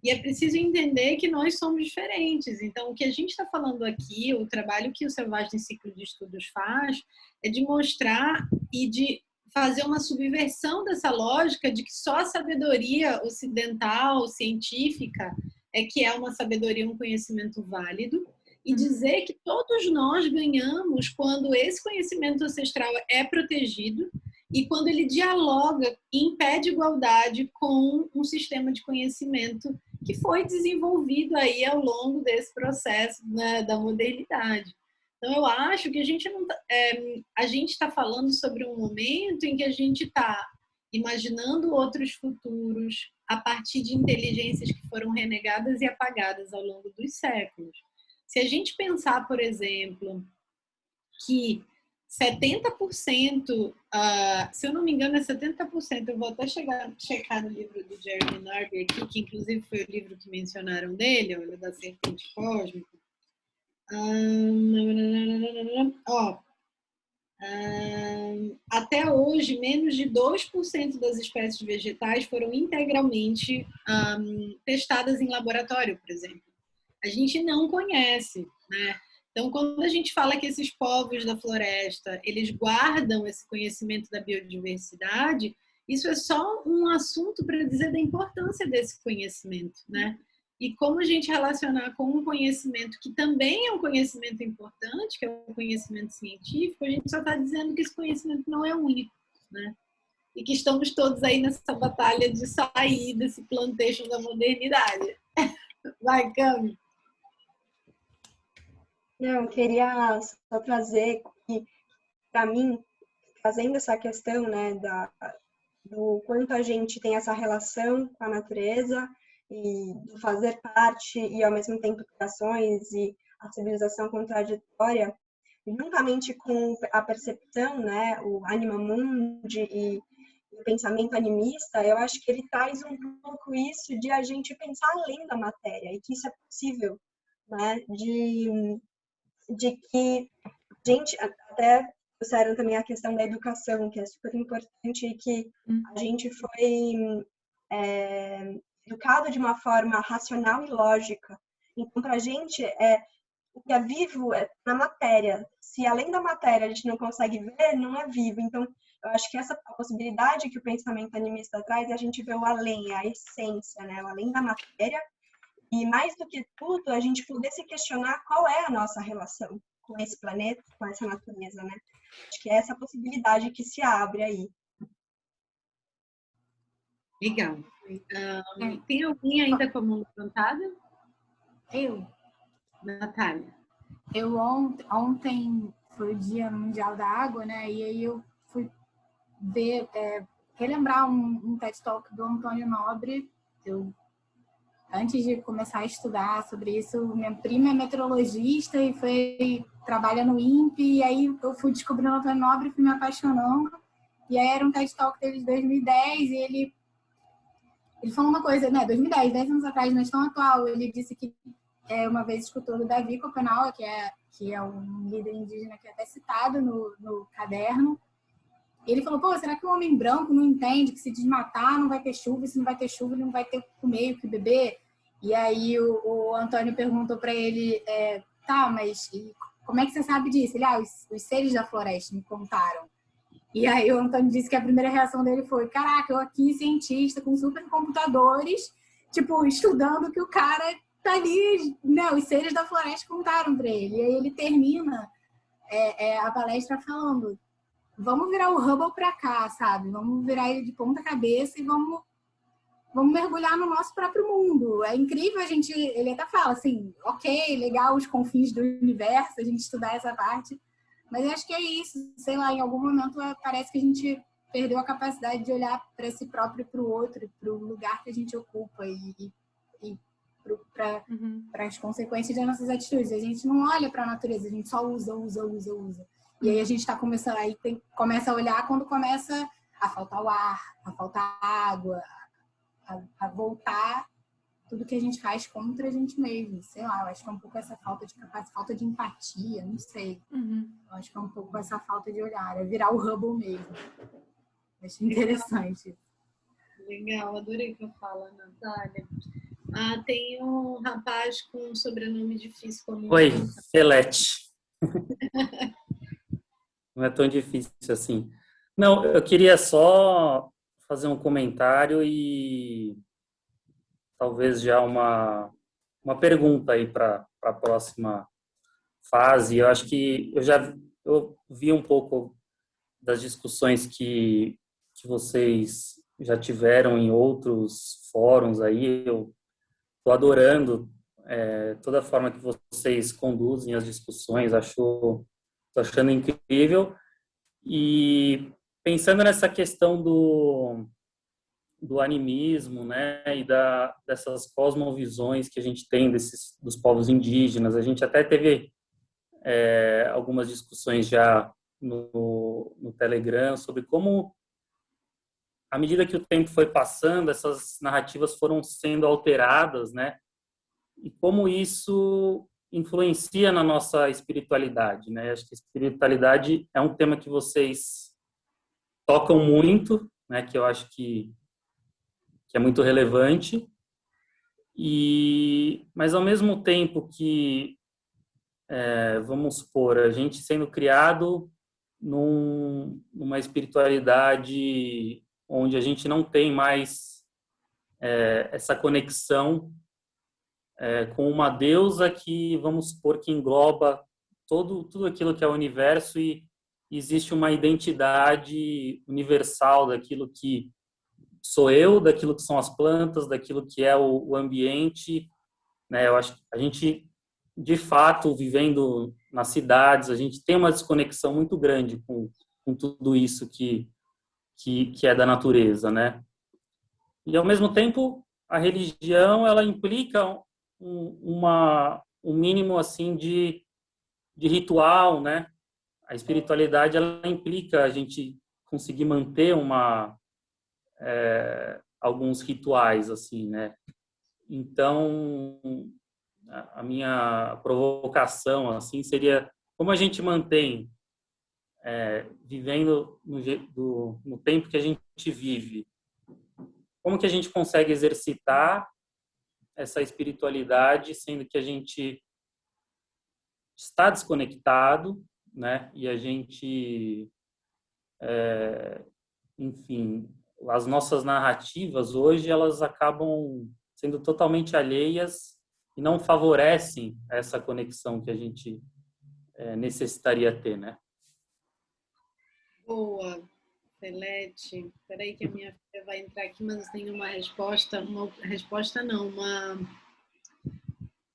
E é preciso entender que nós somos diferentes. Então, o que a gente está falando aqui, o trabalho que o Selvagem Ciclo de Estudos faz, é de mostrar e de fazer uma subversão dessa lógica de que só a sabedoria ocidental, científica, é que é uma sabedoria, um conhecimento válido, e dizer que todos nós ganhamos quando esse conhecimento ancestral é protegido e quando ele dialoga e impede igualdade com um sistema de conhecimento que foi desenvolvido aí ao longo desse processo, né, da modernidade. Então, eu acho que a gente está falando sobre um momento em que a gente está imaginando outros futuros a partir de inteligências que foram renegadas e apagadas ao longo dos séculos. Se a gente pensar, por exemplo, que 70%, se eu não me engano, é 70%, eu vou até checar no livro do Jeremy Narby aqui, que inclusive foi o livro que mencionaram dele, o da Serpente Cósmica. Até hoje, menos de 2% das espécies vegetais foram integralmente testadas em laboratório, por exemplo. A gente não conhece, né? Então, quando a gente fala que esses povos da floresta, eles guardam esse conhecimento da biodiversidade, isso é só um assunto para dizer da importância desse conhecimento, né? E como a gente relacionar com um conhecimento que também é um conhecimento importante, que é o conhecimento científico, a gente só está dizendo que esse conhecimento não é único, né? E que estamos todos aí nessa batalha de sair desse plantation da modernidade. Vai, Cami. Não, eu queria só trazer que, para mim, trazendo essa questão, né, do quanto a gente tem essa relação com a natureza e do fazer parte e, ao mesmo tempo, criações e a civilização contraditória, juntamente com a percepção, né, o Anima Mundi e o pensamento animista, eu acho que ele traz um pouco isso de a gente pensar além da matéria e que isso é possível, né, de que a gente, até trouxeram também a questão da educação, que é super importante e que a gente foi educado de uma forma racional e lógica. Então, para a gente, o que é vivo é na matéria. Se além da matéria a gente não consegue ver, não é vivo. Então, eu acho que essa possibilidade que o pensamento animista traz é a gente ver o além, a essência, né? O além da matéria. E mais do que tudo, a gente poder se questionar qual é a nossa relação com esse planeta, com essa natureza, né? Acho que é essa possibilidade que se abre aí. Legal. Tem alguém ainda com a mão levantada? Eu Natália. Ontem foi o Dia Mundial da Água, né? E aí eu fui ver, relembrar um TED Talk do Antônio Nobre. Antes de começar a estudar sobre isso, minha prima é meteorologista e trabalha no INPE, e aí eu fui descobrindo o Antônio Nobre e fui me apaixonando. E aí era um TED Talk dele de 2010 e ele falou uma coisa, né, 2010, 10 anos atrás, mas tão atual. Ele disse que uma vez escutou do Davi Copenau, que é um líder indígena que é até citado no caderno. Ele falou, pô, será que o homem branco não entende que se desmatar não vai ter chuva, e se não vai ter chuva ele não vai ter o que comer, o que beber? E aí o Antônio perguntou para ele, tá, mas como é que você sabe disso? Ele, os seres da floresta me contaram. E aí o Antônio disse que a primeira reação dele foi, caraca, eu aqui, cientista, com supercomputadores, tipo, estudando que o cara tá ali, né, os seres da floresta contaram para ele. E aí ele termina a palestra falando, vamos virar o Hubble para cá, sabe? Vamos virar ele de ponta cabeça e vamos mergulhar no nosso próprio mundo. É incrível ele até fala assim, ok, legal os confins do universo, a gente estudar essa parte, mas eu acho que é isso, sei lá, em algum momento parece que a gente perdeu a capacidade de olhar para si próprio e para o outro, para o lugar que a gente ocupa e para as consequências das nossas atitudes. A gente não olha para a natureza, a gente só usa. E aí a gente está começando, começa a olhar quando começa a faltar o ar, a faltar água, a voltar tudo que a gente faz contra a gente mesmo. Sei lá, eu acho que é um pouco essa falta de capacidade, falta de empatia, não sei. Eu acho que é um pouco essa falta de olhar, é virar o Hubble mesmo. Acho interessante. Legal, adorei que eu falo, Natália. Tem um rapaz com um sobrenome difícil como... Oi, Celeste. Não é tão difícil assim. Não, eu queria só fazer um comentário e talvez já uma pergunta aí para a próxima fase. Eu acho que eu vi um pouco das discussões que vocês já tiveram em outros fóruns aí. Eu estou adorando toda a forma que vocês conduzem as discussões. Estou achando incrível. E pensando nessa questão do animismo, né, e dessas cosmovisões que a gente tem dos povos indígenas, a gente até teve algumas discussões já no Telegram sobre como, à medida que o tempo foi passando, essas narrativas foram sendo alteradas, né, e como isso influencia na nossa espiritualidade, né? Acho que a espiritualidade é um tema que vocês tocam muito, né? Que eu acho que é muito relevante. Mas ao mesmo tempo que, vamos supor, a gente sendo criado numa espiritualidade onde a gente não tem mais essa conexão com uma deusa que, vamos supor, que engloba tudo aquilo que é o universo e existe uma identidade universal daquilo que sou eu, daquilo que são as plantas, daquilo que é o ambiente, né? Eu acho que a gente, de fato, vivendo nas cidades, a gente tem uma desconexão muito grande com tudo isso que é da natureza, né? E, ao mesmo tempo, a religião, ela implica um mínimo assim de ritual, né? A espiritualidade, ela implica a gente conseguir manter alguns rituais assim, né? Então a minha provocação assim seria como a gente mantém vivendo no tempo que a gente vive, como que a gente consegue exercitar essa espiritualidade, sendo que a gente está desconectado, né? E a gente, enfim, as nossas narrativas hoje elas acabam sendo totalmente alheias e não favorecem essa conexão que a gente necessitaria ter, né? Boa, Celeste. Espera aí que a minha filha vai entrar aqui, mas eu tenho uma resposta não,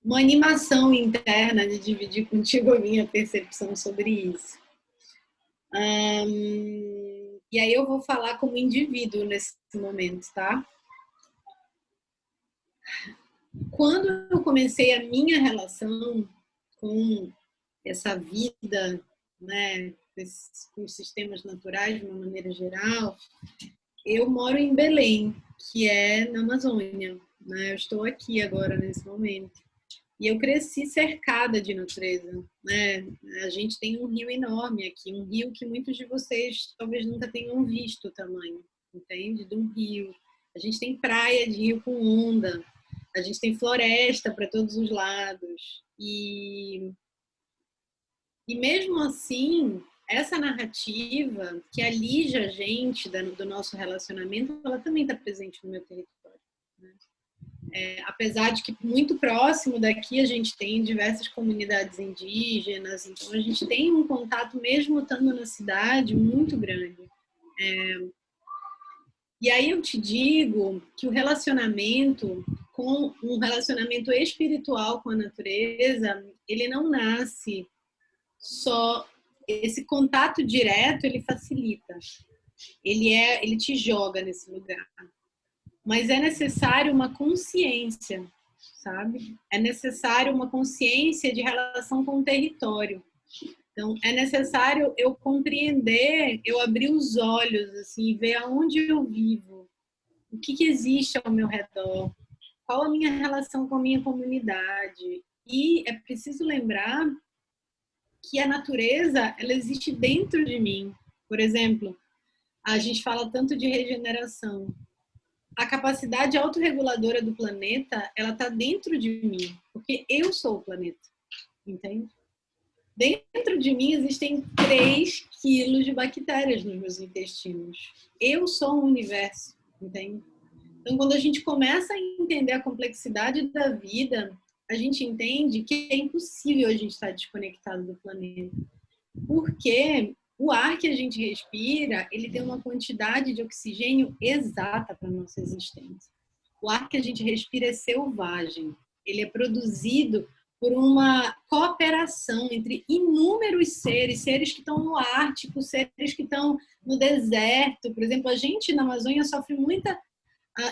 uma animação interna de dividir contigo a minha percepção sobre isso. E aí eu vou falar como indivíduo nesse momento, tá? Quando eu comecei a minha relação com essa vida, né, com os sistemas naturais de uma maneira geral, eu moro em Belém, que é na Amazônia, né? Eu estou aqui agora nesse momento. E eu cresci cercada de natureza, né? A gente tem um rio enorme aqui, um rio que muitos de vocês talvez nunca tenham visto o tamanho, entende? De um rio. A gente tem praia de rio com onda, a gente tem floresta para todos os lados. E mesmo assim, essa narrativa que alija a gente do nosso relacionamento, ela também está presente no meu território, né? Apesar de que muito próximo daqui a gente tem diversas comunidades indígenas, então a gente tem um contato, mesmo estando na cidade, muito grande. E aí eu te digo que o relacionamento, com um relacionamento espiritual com a natureza, ele não nasce só... Esse contato direto, ele facilita. Ele te joga nesse lugar. Mas é necessário uma consciência, sabe? É necessário uma consciência de relação com o território. Então, é necessário eu compreender, eu abrir os olhos, assim, ver aonde eu vivo, o que existe ao meu redor, qual a minha relação com a minha comunidade. E é preciso lembrar que a natureza, ela existe dentro de mim. Por exemplo, a gente fala tanto de regeneração. A capacidade autorreguladora do planeta, ela está dentro de mim, porque eu sou o planeta, entende? Dentro de mim existem 3 quilos de bactérias nos meus intestinos. Eu sou um universo, entende? Então, quando a gente começa a entender a complexidade da vida, a gente entende que é impossível a gente estar desconectado do planeta. Porque o ar que a gente respira, ele tem uma quantidade de oxigênio exata para a nossa existência. O ar que a gente respira é selvagem. Ele é produzido por uma cooperação entre inúmeros seres que estão no Ártico, seres que estão no deserto. Por exemplo, a gente na Amazônia sofre muita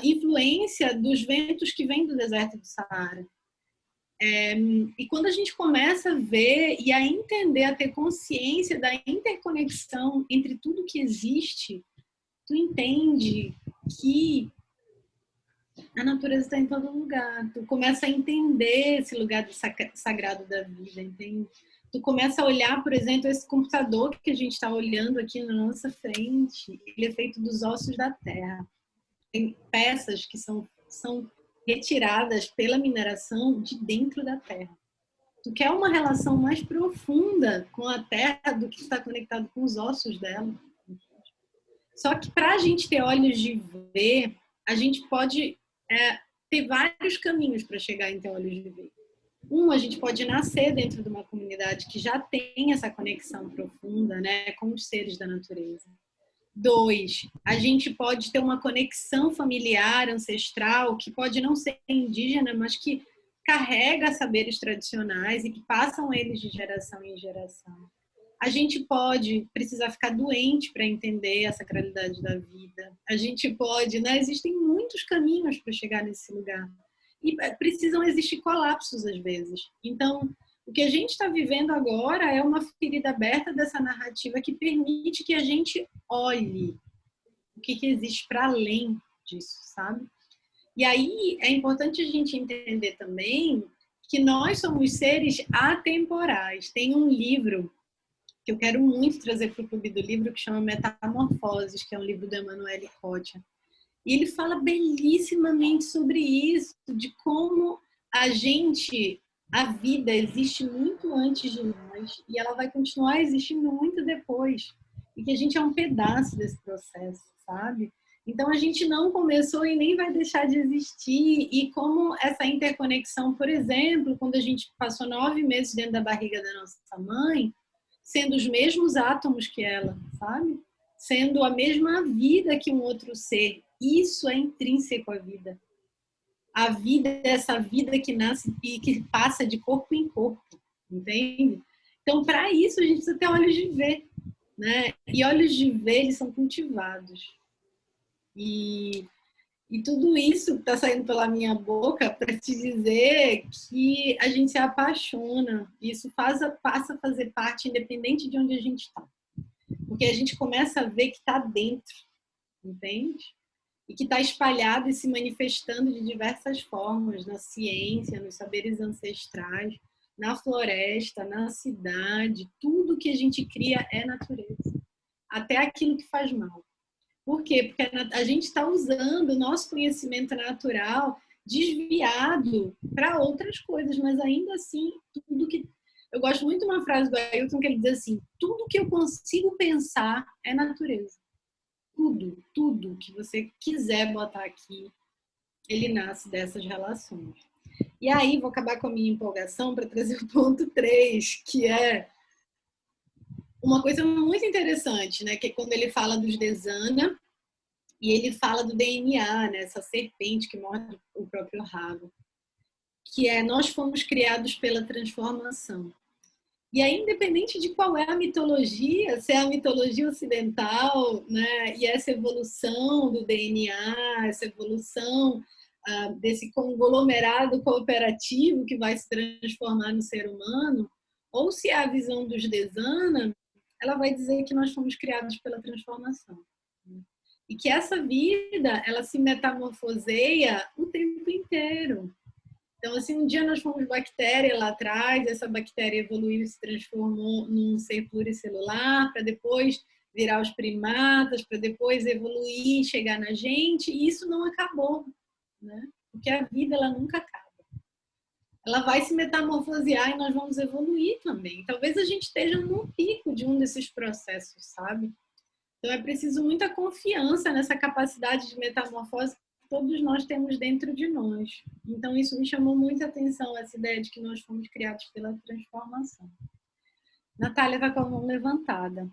influência dos ventos que vêm do deserto do Saara. E quando a gente começa a ver e a entender, a ter consciência da interconexão entre tudo que existe, tu entende que a natureza está em todo lugar. Tu começa a entender esse lugar sagrado da vida, entende? Tu começa a olhar, por exemplo, esse computador que a gente está olhando aqui na nossa frente. Ele é feito dos ossos da terra. Tem peças que são retiradas pela mineração de dentro da terra. Tu quer uma relação mais profunda com a terra do que está conectado com os ossos dela. Só que para a gente ter olhos de ver, a gente pode ter vários caminhos para chegar em ter olhos de ver. A gente pode nascer dentro de uma comunidade que já tem essa conexão profunda, né, com os seres da natureza. 2, a gente pode ter uma conexão familiar, ancestral, que pode não ser indígena, mas que carrega saberes tradicionais e que passam eles de geração em geração. A gente pode precisar ficar doente para entender a sacralidade da vida. A gente pode, né? Existem muitos caminhos para chegar nesse lugar. E precisam existir colapsos às vezes. Então, o que a gente está vivendo agora é uma ferida aberta dessa narrativa que permite que a gente olhe o que existe para além disso, sabe? E aí é importante a gente entender também que nós somos seres atemporais. Tem um livro que eu quero muito trazer para o Clube do Livro, que chama Metamorfoses, que é um livro do Emanuele Rocha. E ele fala belíssimamente sobre isso, de como a gente A vida existe muito antes de nós e ela vai continuar existindo muito depois. E que a gente é um pedaço desse processo, sabe? Então a gente não começou e nem vai deixar de existir. E como essa interconexão, por exemplo, quando a gente passou 9 meses dentro da barriga da nossa mãe, sendo os mesmos átomos que ela, sabe? Sendo a mesma vida que um outro ser. Isso é intrínseco à vida. A vida é essa vida que nasce e que passa de corpo em corpo, entende? Então, para isso, a gente precisa ter olhos de ver, né? E olhos de ver, eles são cultivados. E tudo isso que está saindo pela minha boca para te dizer que a gente se apaixona. Isso passa a fazer parte, independente de onde a gente está. Porque a gente começa a ver que está dentro, entende? E que está espalhado e se manifestando de diversas formas, na ciência, nos saberes ancestrais, na floresta, na cidade. Tudo que a gente cria é natureza. Até aquilo que faz mal. Por quê? Porque a gente está usando o nosso conhecimento natural desviado para outras coisas, mas ainda assim, tudo que... Eu gosto muito de uma frase do Ailton que ele diz assim, tudo que eu consigo pensar é natureza. Tudo que você quiser botar aqui, ele nasce dessas relações. E aí, vou acabar com a minha empolgação para trazer o ponto 3, que é uma coisa muito interessante, né? Que é quando ele fala dos Desana e ele fala do DNA, né? Essa serpente que morde o próprio rabo. Que é, nós fomos criados pela transformação. E aí, independente de qual é a mitologia, se é a mitologia ocidental, né, e essa evolução do DNA, essa evolução desse conglomerado cooperativo que vai se transformar no ser humano, ou se é a visão dos Desana, ela vai dizer que nós fomos criados pela transformação. E que essa vida, ela se metamorfoseia o tempo inteiro. Então, assim, um dia nós fomos bactéria lá atrás, essa bactéria evoluiu e se transformou num ser pluricelular, para depois virar os primatas, para depois evoluir, chegar na gente, e isso não acabou, né? Porque a vida, ela nunca acaba. Ela vai se metamorfosear e nós vamos evoluir também. Talvez a gente esteja num pico de um desses processos, sabe? Então, é preciso muita confiança nessa capacidade de metamorfose todos nós temos dentro de nós. Então, isso me chamou muita atenção, essa ideia de que nós fomos criados pela transformação. Natália está com a mão levantada.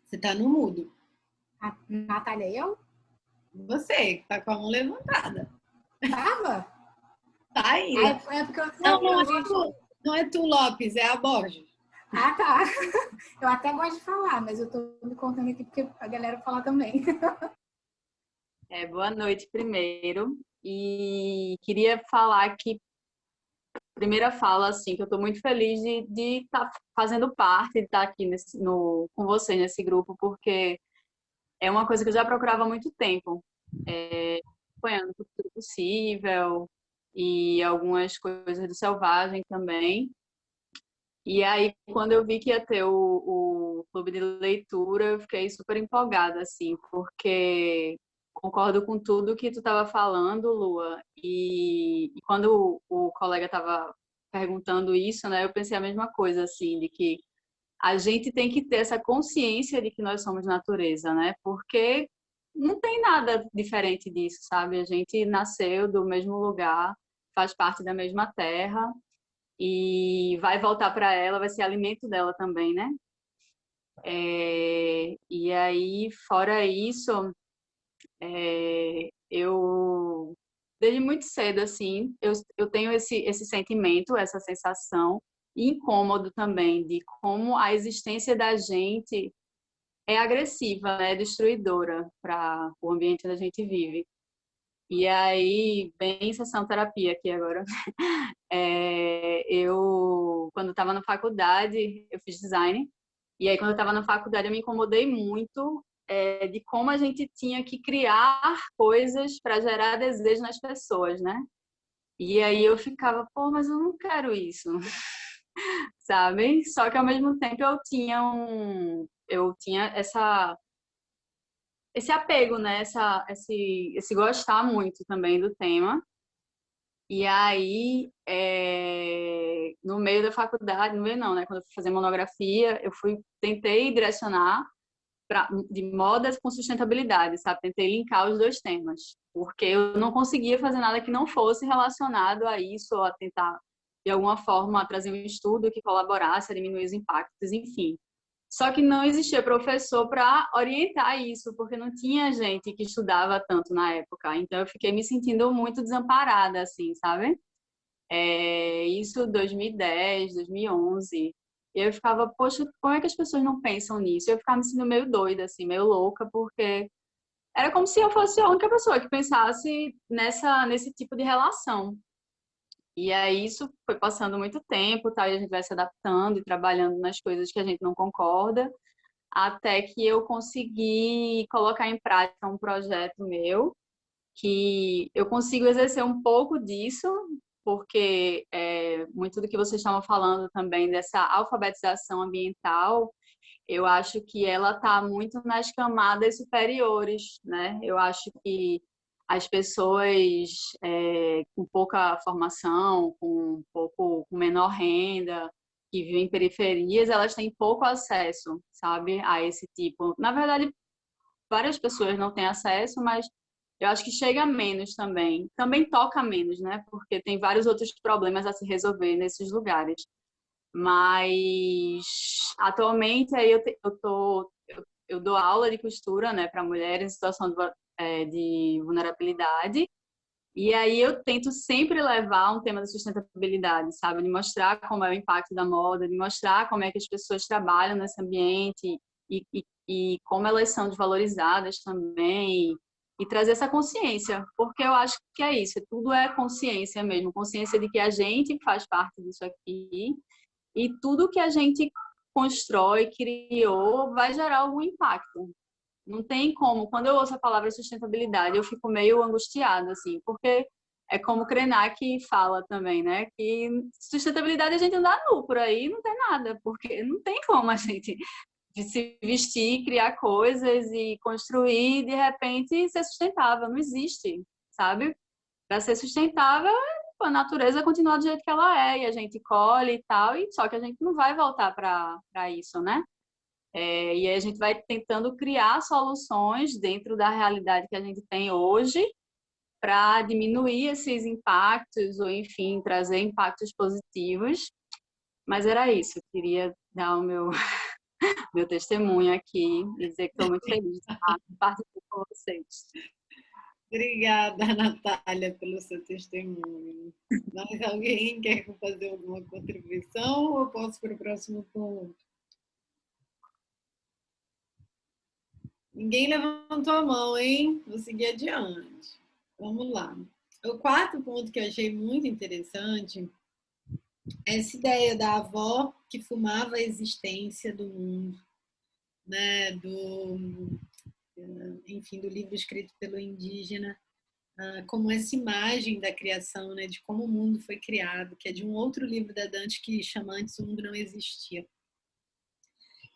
Você está no mudo. A Natália, eu? Você, que está com a mão levantada. Tava? Tá aí. É porque eu... Não é tu, Lopes, é a Borges. Ah, tá. Eu até gosto de falar, mas eu tô me contando aqui porque a galera fala também. Boa noite primeiro. E queria falar que, primeira fala, assim, que eu estou muito feliz de estar fazendo parte, de estar aqui com vocês nesse grupo, porque é uma coisa que eu já procurava há muito tempo. Acompanhando tudo possível e algumas coisas do Selvagem também. E aí, quando eu vi que ia ter o clube de leitura, eu fiquei super empolgada, assim, porque concordo com tudo que tu estava falando, Lua. E quando o colega estava perguntando isso, né, eu pensei a mesma coisa, assim, de que a gente tem que ter essa consciência de que nós somos natureza, né? Porque não tem nada diferente disso, sabe? A gente nasceu do mesmo lugar, faz parte da mesma terra, e vai voltar para ela, vai ser alimento dela também, né? E aí, fora isso, eu, desde muito cedo, assim, eu tenho esse sentimento, essa sensação, incômodo também, de como a existência da gente é agressiva, né? Destruidora para o ambiente onde a gente vive. E aí, bem sessão terapia aqui agora. Eu, quando estava na faculdade, eu fiz design. E aí, quando eu estava na faculdade, eu me incomodei muito de como a gente tinha que criar coisas para gerar desejo nas pessoas, né? E aí eu ficava, pô, mas eu não quero isso, sabe? Só que ao mesmo tempo eu tinha essa esse apego, né? Esse gostar muito também do tema. E aí, no meio da faculdade, no meio não, né? Quando eu fui fazer monografia, tentei direcionar de moda com sustentabilidade, sabe? Tentei linkar os dois temas, porque eu não conseguia fazer nada que não fosse relacionado a isso, ou a tentar, de alguma forma, trazer um estudo que colaborasse a diminuir os impactos, enfim. Só que não existia professor para orientar isso, porque não tinha gente que estudava tanto na época. Então, eu fiquei me sentindo muito desamparada, assim, sabe? Isso 2010, 2011. E eu ficava, poxa, como é que as pessoas não pensam nisso? Eu ficava me sentindo meio doida, assim, meio louca, porque era como se eu fosse a única pessoa que pensasse nesse tipo de relação. E aí isso foi passando muito tempo, tá? E a gente vai se adaptando e trabalhando nas coisas que a gente não concorda, até que eu consegui colocar em prática um projeto meu, que eu consigo exercer um pouco disso, porque muito do que vocês estavam falando também dessa alfabetização ambiental, eu acho que ela está muito nas camadas superiores, né? Eu acho que as pessoas com pouca formação, com menor renda, que vivem em periferias, elas têm pouco acesso, sabe, a esse tipo. Na verdade, várias pessoas não têm acesso, mas eu acho que chega menos também. Também toca menos, né? Porque tem vários outros problemas a se resolver nesses lugares. Mas atualmente aí eu dou aula de costura, né, para mulheres em situação de vulnerabilidade. E aí eu tento sempre levar um tema da sustentabilidade, sabe? De mostrar como é o impacto da moda, de mostrar como é que as pessoas trabalham nesse ambiente e como elas são desvalorizadas também. E trazer essa consciência, porque eu acho que é isso, tudo é consciência mesmo, consciência de que a gente faz parte disso aqui e tudo que a gente constrói, criou, vai gerar algum impacto. Não tem como. Quando eu ouço a palavra sustentabilidade, eu fico meio angustiada, assim, porque é como Krenak fala também, né? Que sustentabilidade a gente anda nu por aí, não tem nada, porque não tem como a gente se vestir, criar coisas e construir, de repente, ser sustentável. Não existe, sabe? Para ser sustentável, a natureza continua do jeito que ela é, e a gente colhe e tal, e só que a gente não vai voltar para isso, né? E aí a gente vai tentando criar soluções dentro da realidade que a gente tem hoje para diminuir esses impactos, ou enfim, trazer impactos positivos. Mas era isso, eu queria dar o meu testemunho aqui e dizer que estou muito feliz de estar participando com vocês. Obrigada, Natália, pelo seu testemunho. Mais alguém quer fazer alguma contribuição ou posso para o próximo ponto? Ninguém levantou a mão, hein? Vou seguir adiante. Vamos lá. O quarto ponto que eu achei muito interessante é essa ideia da avó que fumava a existência do mundo, né? Enfim, do livro escrito pelo indígena, como essa imagem da criação, né? De como o mundo foi criado, que é de um outro livro da Dante que chama Antes o Mundo Não Existia.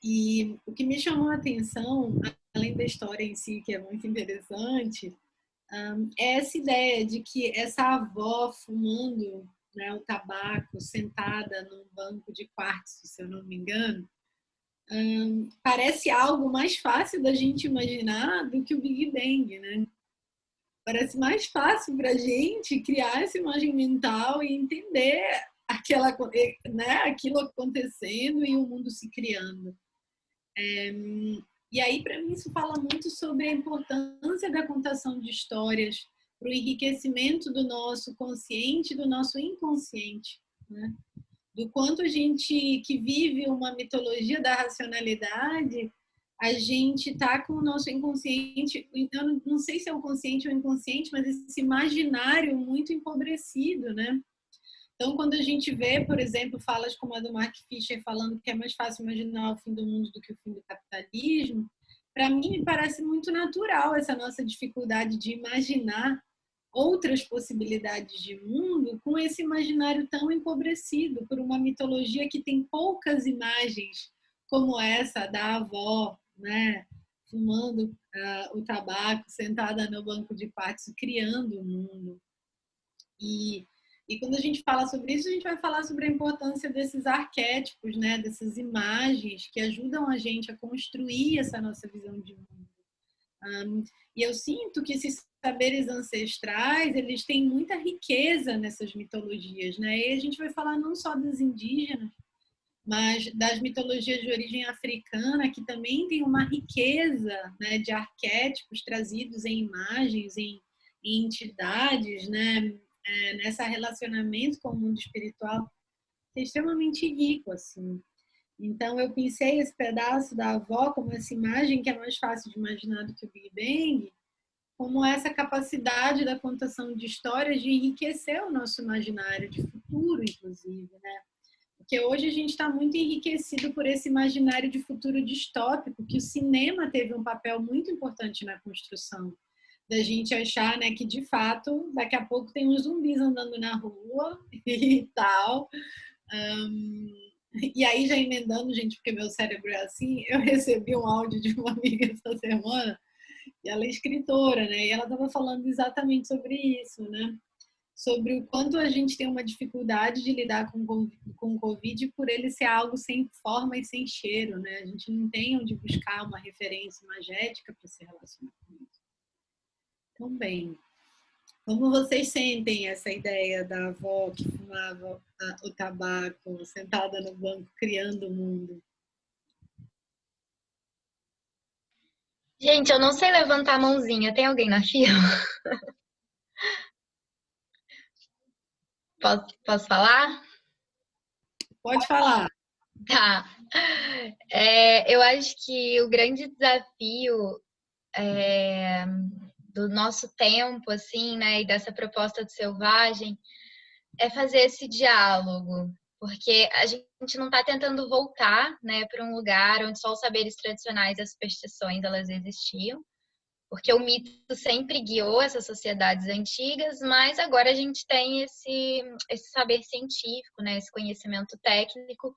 E o que me chamou a atenção, além da história em si, que é muito interessante, é essa ideia de que essa avó fumando, né, o tabaco, sentada num banco de quartzo, se eu não me engano, parece algo mais fácil da gente imaginar do que o Big Bang, né? Parece mais fácil para a gente criar essa imagem mental e entender aquilo acontecendo e o mundo se criando. E aí, para mim, isso fala muito sobre a importância da contação de histórias para o enriquecimento do nosso consciente e do nosso inconsciente, né? Do quanto a gente que vive uma mitologia da racionalidade, a gente está com o nosso inconsciente, eu não sei se é o consciente ou o inconsciente, mas esse imaginário muito empobrecido, né? Então, quando a gente vê, por exemplo, falas como a do Mark Fisher falando que é mais fácil imaginar o fim do mundo do que o fim do capitalismo, para mim me parece muito natural essa nossa dificuldade de imaginar outras possibilidades de mundo com esse imaginário tão empobrecido por uma mitologia que tem poucas imagens como essa da avó, né, fumando o tabaco, sentada no banco de quartzo, criando o mundo. E quando a gente fala sobre isso, a gente vai falar sobre a importância desses arquétipos, né? Dessas imagens que ajudam a gente a construir essa nossa visão de mundo. E eu sinto que esses saberes ancestrais, eles têm muita riqueza nessas mitologias, né? E a gente vai falar não só dos indígenas, mas das mitologias de origem africana, que também tem uma riqueza, né, de arquétipos trazidos em imagens, em entidades, né? Nesse relacionamento com o mundo espiritual, é extremamente rico, assim. Então, eu pensei esse pedaço da avó como essa imagem que é mais fácil de imaginar do que o Big Bang, como essa capacidade da contação de histórias de enriquecer o nosso imaginário de futuro, inclusive, né? Porque hoje a gente está muito enriquecido por esse imaginário de futuro distópico, que o cinema teve um papel muito importante na construção. Da gente achar, né, que de fato daqui a pouco tem uns zumbis andando na rua e tal. E aí, já emendando, gente, porque meu cérebro é assim, eu recebi um áudio de uma amiga essa semana, e ela é escritora, né, e ela estava falando exatamente sobre isso, né, sobre o quanto a gente tem uma dificuldade de lidar com o Covid por ele ser algo sem forma e sem cheiro, né, a gente não tem onde buscar uma referência imagética para se relacionar com isso. Então, bem, como vocês sentem essa ideia da avó que fumava o tabaco, sentada no banco, criando o mundo? Gente, eu não sei levantar a mãozinha. Tem alguém na fila? Posso falar? Pode falar. Tá. Eu acho que o grande desafio do nosso tempo, assim, né, e dessa proposta do Selvagem, é fazer esse diálogo, porque a gente não está tentando voltar, né, para um lugar onde só os saberes tradicionais e as superstições elas existiam, porque o mito sempre guiou essas sociedades antigas, mas agora a gente tem esse saber científico, né, esse conhecimento técnico,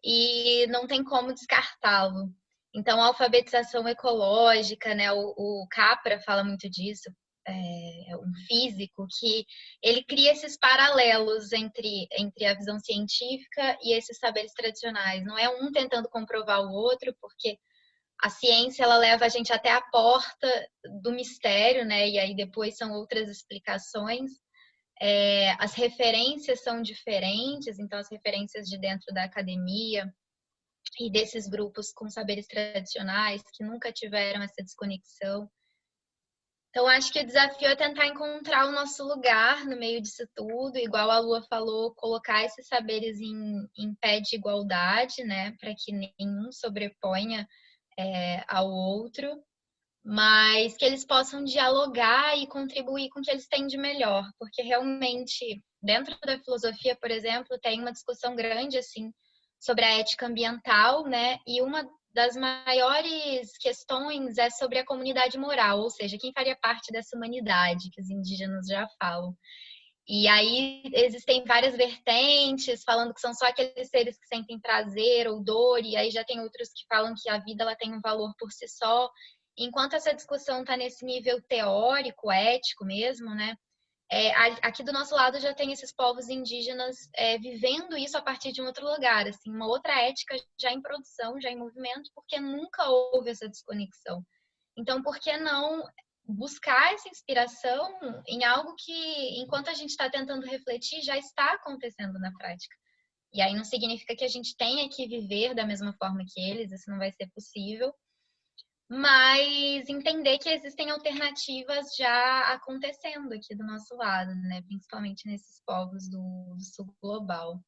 e não tem como descartá-lo. Então, a alfabetização ecológica, né, o Capra fala muito disso, um físico, que ele cria esses paralelos entre a visão científica e esses saberes tradicionais. Não é um tentando comprovar o outro, porque a ciência ela leva a gente até a porta do mistério, né, e aí depois são outras explicações. As referências são diferentes, então as referências de dentro da academia e desses grupos com saberes tradicionais que nunca tiveram essa desconexão. Então, acho que o desafio é tentar encontrar o nosso lugar no meio disso tudo, igual a Lua falou, colocar esses saberes em pé de igualdade, né, para que nenhum sobreponha ao outro, mas que eles possam dialogar e contribuir com o que eles têm de melhor, porque realmente, dentro da filosofia, por exemplo, tem uma discussão grande, assim, sobre a ética ambiental, né? E uma das maiores questões é sobre a comunidade moral, ou seja, quem faria parte dessa humanidade, que os indígenas já falam. E aí existem várias vertentes, falando que são só aqueles seres que sentem prazer ou dor, e aí já tem outros que falam que a vida ela tem um valor por si só. Enquanto essa discussão está nesse nível teórico, ético mesmo, né? Aqui do nosso lado já tem esses povos indígenas vivendo isso a partir de um outro lugar, assim, uma outra ética já em produção, já em movimento, porque nunca houve essa desconexão. Então, por que não buscar essa inspiração em algo que, enquanto a gente está tentando refletir, já está acontecendo na prática? E aí não significa que a gente tenha que viver da mesma forma que eles, isso não vai ser possível, mas entender que existem alternativas já acontecendo aqui do nosso lado, né? Principalmente nesses povos do sul global.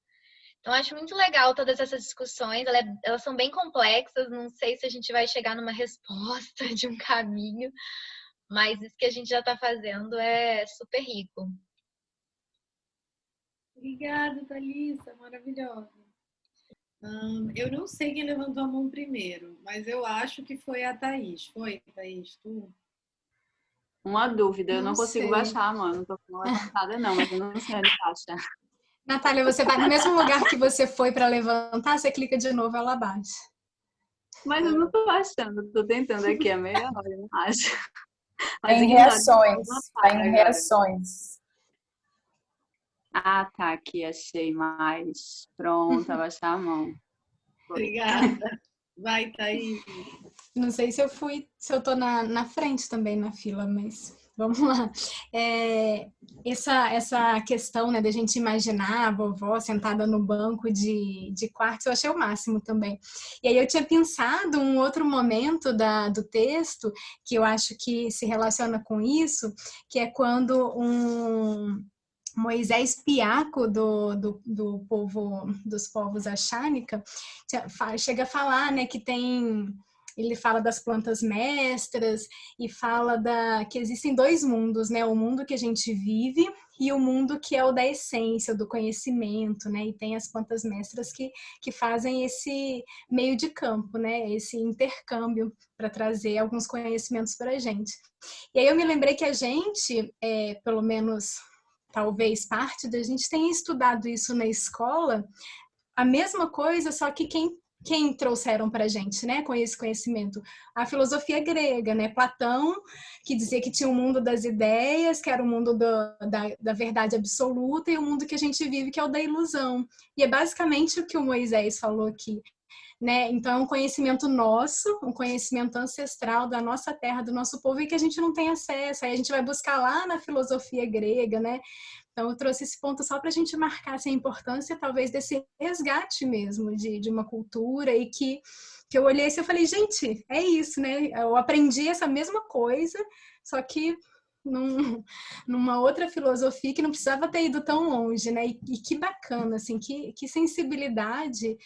Então, acho muito legal todas essas discussões, elas são bem complexas, não sei se a gente vai chegar numa resposta de um caminho, mas isso que a gente já está fazendo é super rico. Obrigada, Thalissa, maravilhosa. Eu não sei quem levantou a mão primeiro, mas eu acho que foi a Thaís. Foi, Thaís, tu? Uma dúvida, eu não consigo sei. baixar a mão, não tô com uma levantada não, mas eu não sei onde baixa. Natália, você vai no mesmo lugar que você foi para levantar, você clica de novo, ela baixa. Mas eu não tô achando, tô tentando aqui a meia hora, eu não acho. Mas Em ignora, reações. vou Tá anotar em agora. reações. Ah, tá, aqui, achei mais. Pronto, abaixar a mão. Obrigada. Vai, Thaís. Não sei se eu tô na frente também na fila, mas vamos lá. Essa questão, né, da gente imaginar a vovó sentada no banco de quartzo, eu achei o máximo também. E aí eu tinha pensado um outro momento do texto, que eu acho que se relaciona com isso, que é quando um Moisés Piaco do povo, dos povos Axánica chega a falar, né, que ele fala das plantas mestras e fala que existem dois mundos, né, o mundo que a gente vive e o mundo que é o da essência, do conhecimento, né, e tem as plantas mestras que fazem esse meio de campo, né, esse intercâmbio para trazer alguns conhecimentos para a gente. E aí eu me lembrei que a gente, pelo menos talvez parte da gente tenha estudado isso na escola, a mesma coisa, só que quem trouxeram para a gente, né, com esse conhecimento? A filosofia grega, né? Platão, que dizia que tinha o mundo das ideias, que era o mundo da verdade absoluta, e o mundo que a gente vive, que é o da ilusão. E é basicamente o que o Moisés falou aqui. Né? Então, é um conhecimento nosso, um conhecimento ancestral da nossa terra, do nosso povo, e que a gente não tem acesso. Aí a gente vai buscar lá na filosofia grega, né? Então, eu trouxe esse ponto só para a gente marcar assim, a importância, talvez, desse resgate mesmo de uma cultura e que eu olhei assim e falei, gente, é isso, né? Eu aprendi essa mesma coisa, só que numa outra filosofia que não precisava ter ido tão longe, né? E que bacana, assim, que sensibilidade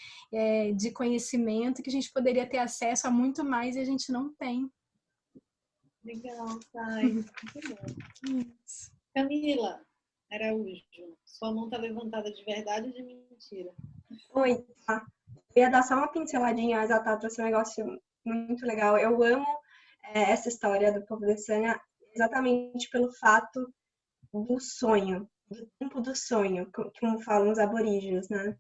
de conhecimento que a gente poderia ter acesso a muito mais e a gente não tem. Legal, Thay. Muito bom. Camila Araújo, sua mão está levantada de verdade ou de mentira? Oi, tá. Eu ia dar só uma pinceladinha, mas a Tata trouxe um negócio muito legal. Eu amo essa história do povo de Sanya exatamente pelo fato do sonho, do tempo do sonho, como falam os aborígenes, né?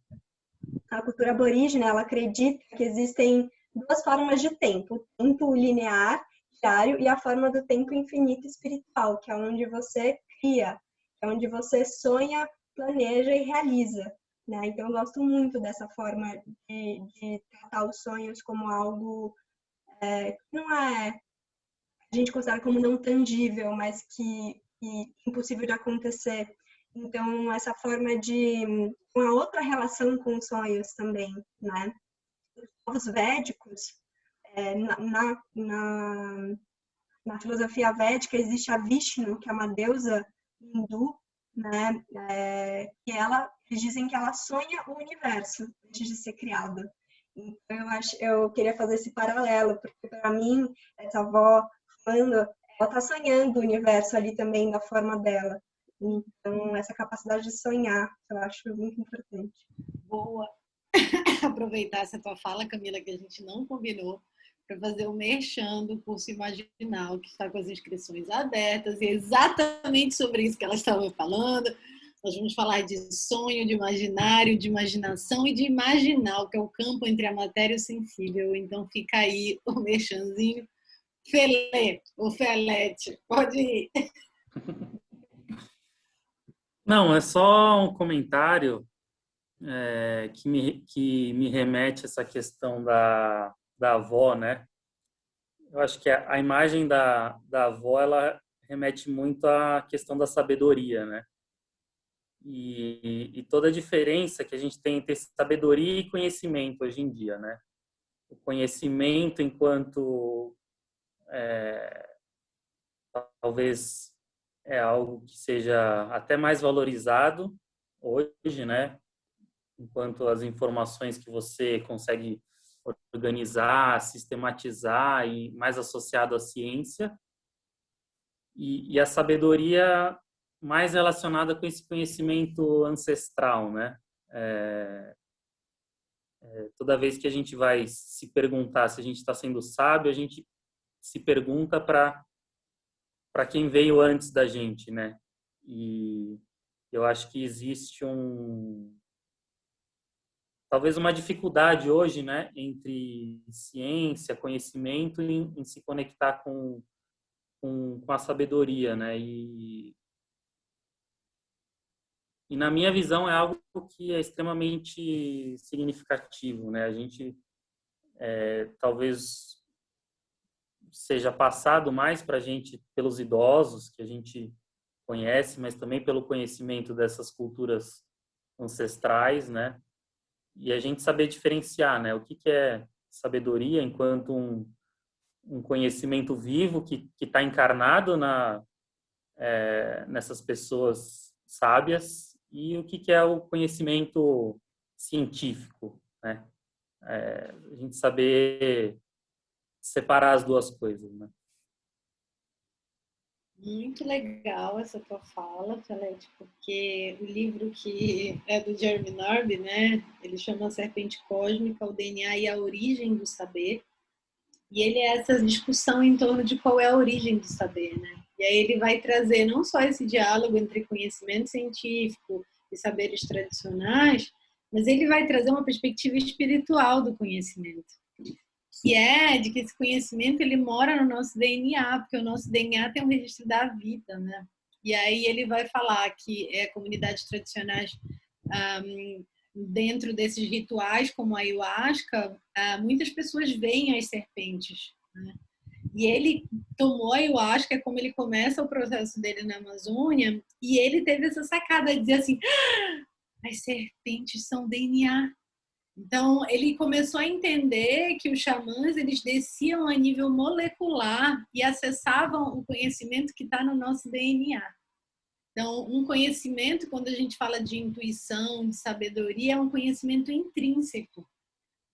A cultura aborígene, ela acredita que existem duas formas de tempo, o tempo linear, diário, e a forma do tempo infinito espiritual, que é onde você cria, é onde você sonha, planeja e realiza. Né? Então, eu gosto muito dessa forma de tratar os sonhos como algo que não é a gente considera como não tangível, mas que impossível de acontecer. Então, essa forma de uma outra relação com os sonhos também, né? Os povos védicos, na filosofia védica, existe a Vishnu, que é uma deusa hindu, né? Eles dizem que ela sonha o universo antes de ser criado. Então, eu queria fazer esse paralelo, porque para mim, essa avó falando, ela está sonhando o universo ali também da forma dela. Então, essa capacidade de sonhar, eu acho muito importante. Boa. Aproveitar essa tua fala, Camila, que a gente não combinou, para fazer o merchan do curso Imaginal, que está com as inscrições abertas, e é exatamente sobre isso que ela estava falando. Nós vamos falar de sonho, de imaginário, de imaginação e de imaginal, que é o campo entre a matéria e o sensível. Então fica aí o merchanzinho. Felê, ou Felete, pode ir. Não, é só um comentário que me remete a essa questão da avó, né? Eu acho que a imagem da avó, ela remete muito à questão da sabedoria, né? E toda a diferença que a gente tem entre sabedoria e conhecimento hoje em dia, né? O conhecimento enquanto talvez é algo que seja até mais valorizado hoje, né? Enquanto as informações que você consegue organizar, sistematizar e mais associado à ciência, e a sabedoria mais relacionada com esse conhecimento ancestral, né? Toda vez que a gente vai se perguntar se a gente está sendo sábio, a gente se pergunta para quem veio antes da gente, né? E eu acho que existe talvez uma dificuldade hoje, né, entre ciência, conhecimento em se conectar com a sabedoria, né? E na minha visão é algo que é extremamente significativo, né? A gente talvez seja passado mais para a gente pelos idosos que a gente conhece, mas também pelo conhecimento dessas culturas ancestrais, né? E a gente saber diferenciar, né? O que é sabedoria enquanto um conhecimento vivo que está encarnado nessas pessoas sábias e o que é o conhecimento científico, né? A gente saber separar as duas coisas, né? Muito legal essa tua fala, Salete, porque o livro que é do Jeremy Narby, né? Ele chama Serpente Cósmica, o DNA e a Origem do Saber. E ele é essa discussão em torno de qual é a origem do saber, né? E aí ele vai trazer não só esse diálogo entre conhecimento científico e saberes tradicionais, mas ele vai trazer uma perspectiva espiritual do conhecimento, que é de que esse conhecimento ele mora no nosso DNA, porque o nosso DNA tem um registro da vida, né? E aí ele vai falar que comunidades tradicionais dentro desses rituais, como a ayahuasca, muitas pessoas veem as serpentes, né? E ele tomou a ayahuasca, como ele começa o processo dele na Amazônia, e ele teve essa sacada de dizer assim, as serpentes são DNA. Então, ele começou a entender que os xamãs, eles desciam a nível molecular e acessavam o conhecimento que está no nosso DNA. Então, um conhecimento, quando a gente fala de intuição, de sabedoria, é um conhecimento intrínseco,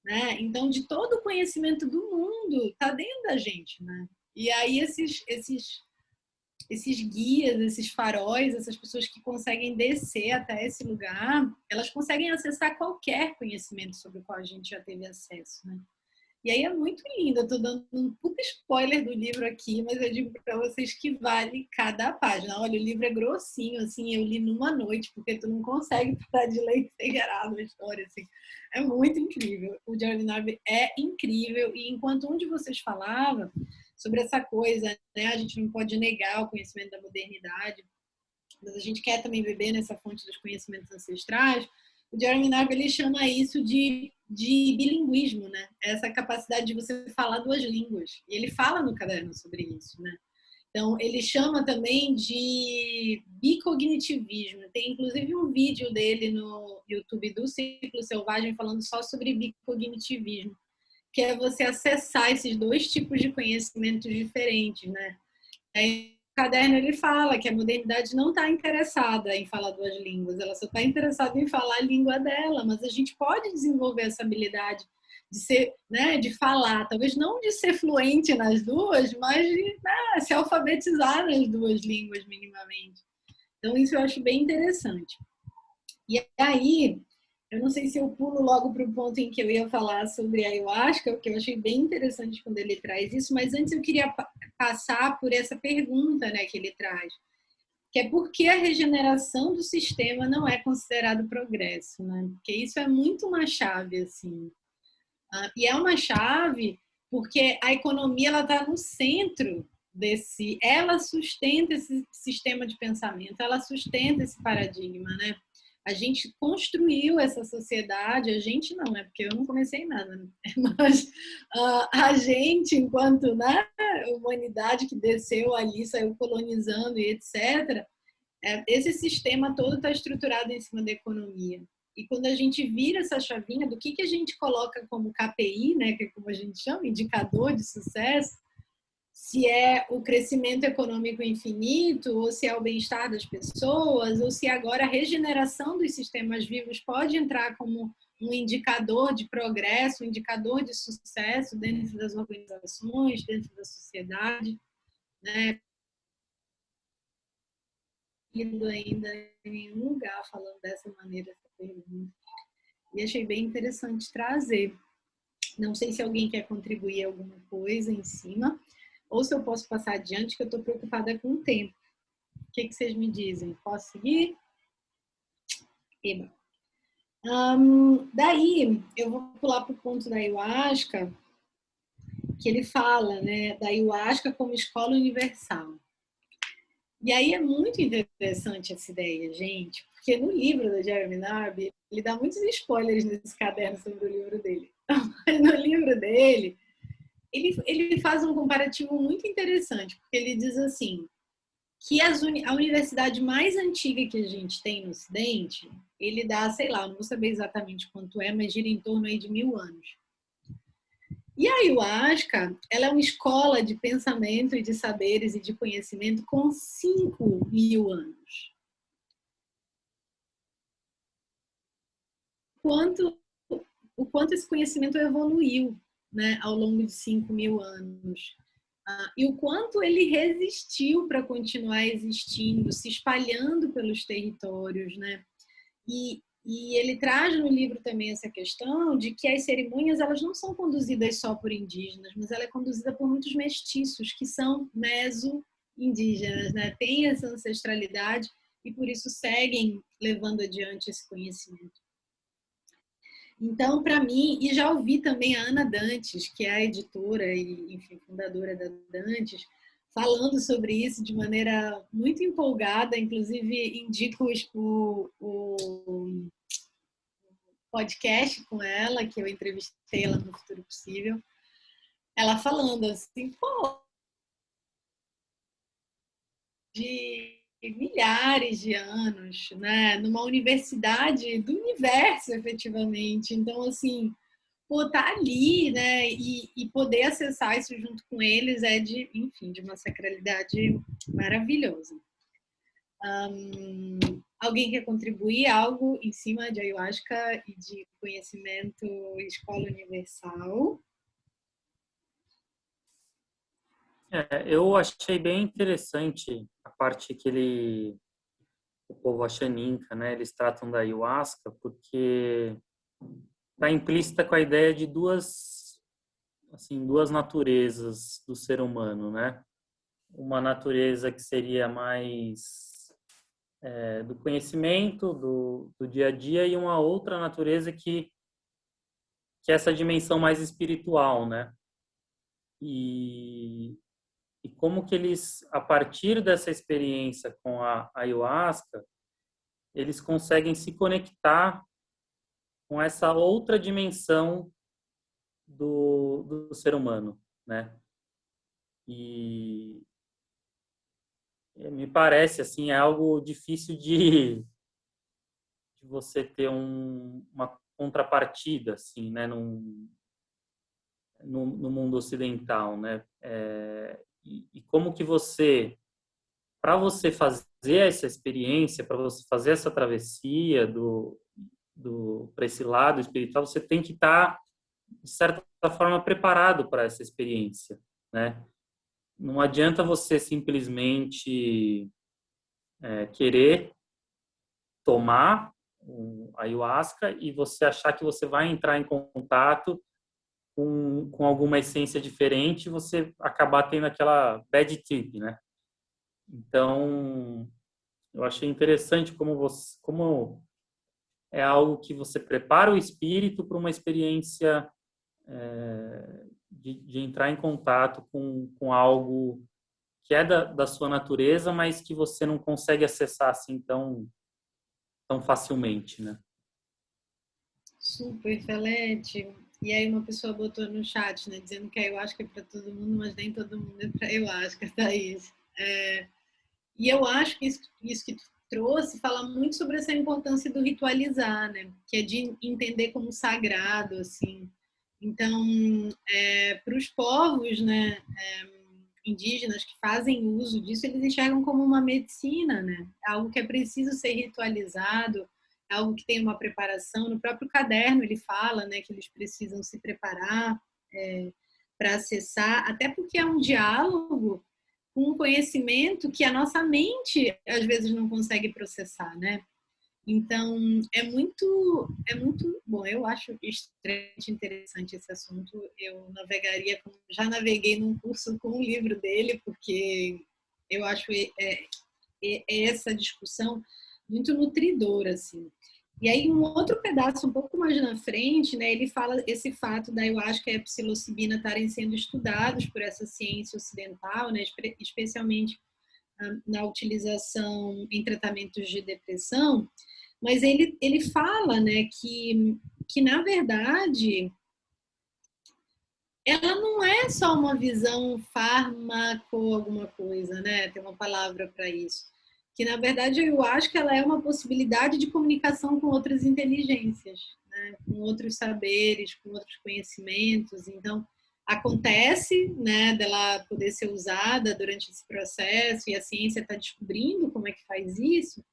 né? Então, de todo o conhecimento do mundo está dentro da gente, né? E aí esses guias, esses faróis, essas pessoas que conseguem descer até esse lugar, elas conseguem acessar qualquer conhecimento sobre o qual a gente já teve acesso, né? E aí é muito lindo, eu tô dando um puta spoiler do livro aqui, mas eu digo para vocês que vale cada página. Olha, o livro é grossinho, assim, eu li numa noite, porque tu não consegue parar de ler integrado a história, assim. É muito incrível. O Jeremy Narby é incrível, e enquanto um de vocês falava sobre essa coisa, né, a gente não pode negar o conhecimento da modernidade, mas a gente quer também beber nessa fonte dos conhecimentos ancestrais. O Jeremy Narby, ele chama isso de bilinguismo, né? Essa capacidade de você falar duas línguas. E ele fala no caderno sobre isso, né? Então, ele chama também de bicognitivismo. Tem, inclusive, um vídeo dele no YouTube do Ciclo Selvagem falando só sobre bicognitivismo, que é você acessar esses dois tipos de conhecimentos diferentes, né? Aí, no caderno ele fala que a modernidade não está interessada em falar duas línguas, ela só está interessada em falar a língua dela, mas a gente pode desenvolver essa habilidade de ser, né, de falar, talvez não de ser fluente nas duas, mas de se alfabetizar nas duas línguas minimamente. Então isso eu acho bem interessante. E aí, eu não sei se eu pulo logo para o ponto em que eu ia falar sobre a ayahuasca, que eu achei bem interessante quando ele traz isso, mas antes eu queria passar por essa pergunta, né, que ele traz, que é por que a regeneração do sistema não é considerado progresso, né? Porque isso é muito uma chave, assim. E é uma chave porque a economia ela está no centro ela sustenta esse sistema de pensamento, ela sustenta esse paradigma, né? A gente construiu essa sociedade, a gente não, é porque eu não comecei nada, né? Mas a gente, enquanto humanidade que desceu ali, saiu colonizando e etc., esse sistema todo está estruturado em cima da economia. E quando a gente vira essa chavinha do que a gente coloca como KPI, né, que é como a gente chama, indicador de sucesso, se é o crescimento econômico infinito, ou se é o bem-estar das pessoas, ou se agora a regeneração dos sistemas vivos pode entrar como um indicador de progresso, um indicador de sucesso dentro das organizações, dentro da sociedade, né? Indo ainda em nenhum lugar falando dessa maneira, essa pergunta. E achei bem interessante trazer. Não sei se alguém quer contribuir alguma coisa em cima, ou se eu posso passar adiante, que eu estou preocupada com o tempo. O que vocês me dizem? Posso seguir? Eba. Daí, eu vou pular para o ponto da ayahuasca, que ele fala, né, da ayahuasca como escola universal. E aí é muito interessante essa ideia, gente, porque no livro do Jeremy Narby, ele dá muitos spoilers nesse caderno sobre o livro dele. Mas no livro dele, ele faz um comparativo muito interessante, porque ele diz assim, que a universidade mais antiga que a gente tem no Ocidente, ele dá, sei lá, não vou saber exatamente quanto é, mas gira em torno aí de 1000 anos. E a ayahuasca, ela é uma escola de pensamento e de saberes e de conhecimento com 5000 anos. O quanto esse conhecimento evoluiu, né, ao longo de 5000 anos. E o quanto ele resistiu para continuar existindo, se espalhando pelos territórios, né? E ele traz no livro também essa questão de que as cerimônias elas não são conduzidas só por indígenas, mas ela é conduzida por muitos mestiços que são meso-indígenas, né? Tem essa ancestralidade e por isso seguem levando adiante esse conhecimento. Então, para mim, e já ouvi também a Ana Dantes, que é a editora e, enfim, fundadora da Dantes, falando sobre isso de maneira muito empolgada, inclusive indico o podcast com ela, que eu entrevistei ela no Futuro Possível, ela falando assim, pô, de milhares de anos, né, numa universidade do universo, efetivamente. Então, assim, pô, tá ali, né, e poder acessar isso junto com eles é de, enfim, de uma sacralidade maravilhosa. Alguém quer contribuir algo em cima de ayahuasca e de conhecimento escola universal? Eu achei bem interessante a parte que o povo Axaninca, né, eles tratam da ayahuasca, porque está implícita com a ideia de duas naturezas do ser humano, né? Uma natureza que seria mais do conhecimento, do dia a dia, e uma outra natureza que é essa dimensão mais espiritual, né? E como que eles, a partir dessa experiência com a ayahuasca, eles conseguem se conectar com essa outra dimensão do ser humano, né? E me parece, assim, é algo difícil de você ter uma contrapartida, assim, né? No mundo ocidental, né? E como que para você fazer essa experiência, para você fazer essa travessia para esse lado espiritual, você tem que estar, de certa forma, preparado para essa experiência, né? Não adianta você simplesmente querer tomar a ayahuasca e você achar que você vai entrar em contato com alguma essência diferente e você acabar tendo aquela bad trip, né? Então, eu achei interessante como é algo que você prepara o espírito para uma experiência de entrar em contato com algo que é da sua natureza, mas que você não consegue acessar assim tão facilmente, né? Super, Felete. E aí uma pessoa botou no chat, né, dizendo que a ayahuasca é para todo mundo, mas nem todo mundo é para ayahuasca, Thaís. E eu acho que isso que tu trouxe fala muito sobre essa importância do ritualizar, né? Que é de entender como sagrado, assim. Então, para os povos, né, indígenas que fazem uso disso, eles enxergam como uma medicina, né? Algo que é preciso ser ritualizado, algo que tem uma preparação. No próprio caderno ele fala, né, que eles precisam se preparar para acessar, até porque é um diálogo com um conhecimento que a nossa mente às vezes não consegue processar, né? Então é muito bom. Eu acho extremamente interessante esse assunto. Eu navegaria, já naveguei num curso com o livro dele, porque eu acho essa discussão muito nutridora, assim. E aí, um outro pedaço um pouco mais na frente, né, ele fala esse fato da ayahuasca e a psilocibina estarem sendo estudados por essa ciência ocidental, né, especialmente na utilização em tratamentos de depressão, mas ele fala, né, que na verdade ela não é só uma visão fármaco alguma coisa, né? Tem uma palavra para isso. Que na verdade eu acho que ela é uma possibilidade de comunicação com outras inteligências, né? Com outros saberes, com outros conhecimentos. Então acontece, né, dela poder ser usada durante esse processo e a ciência está descobrindo como é que faz isso.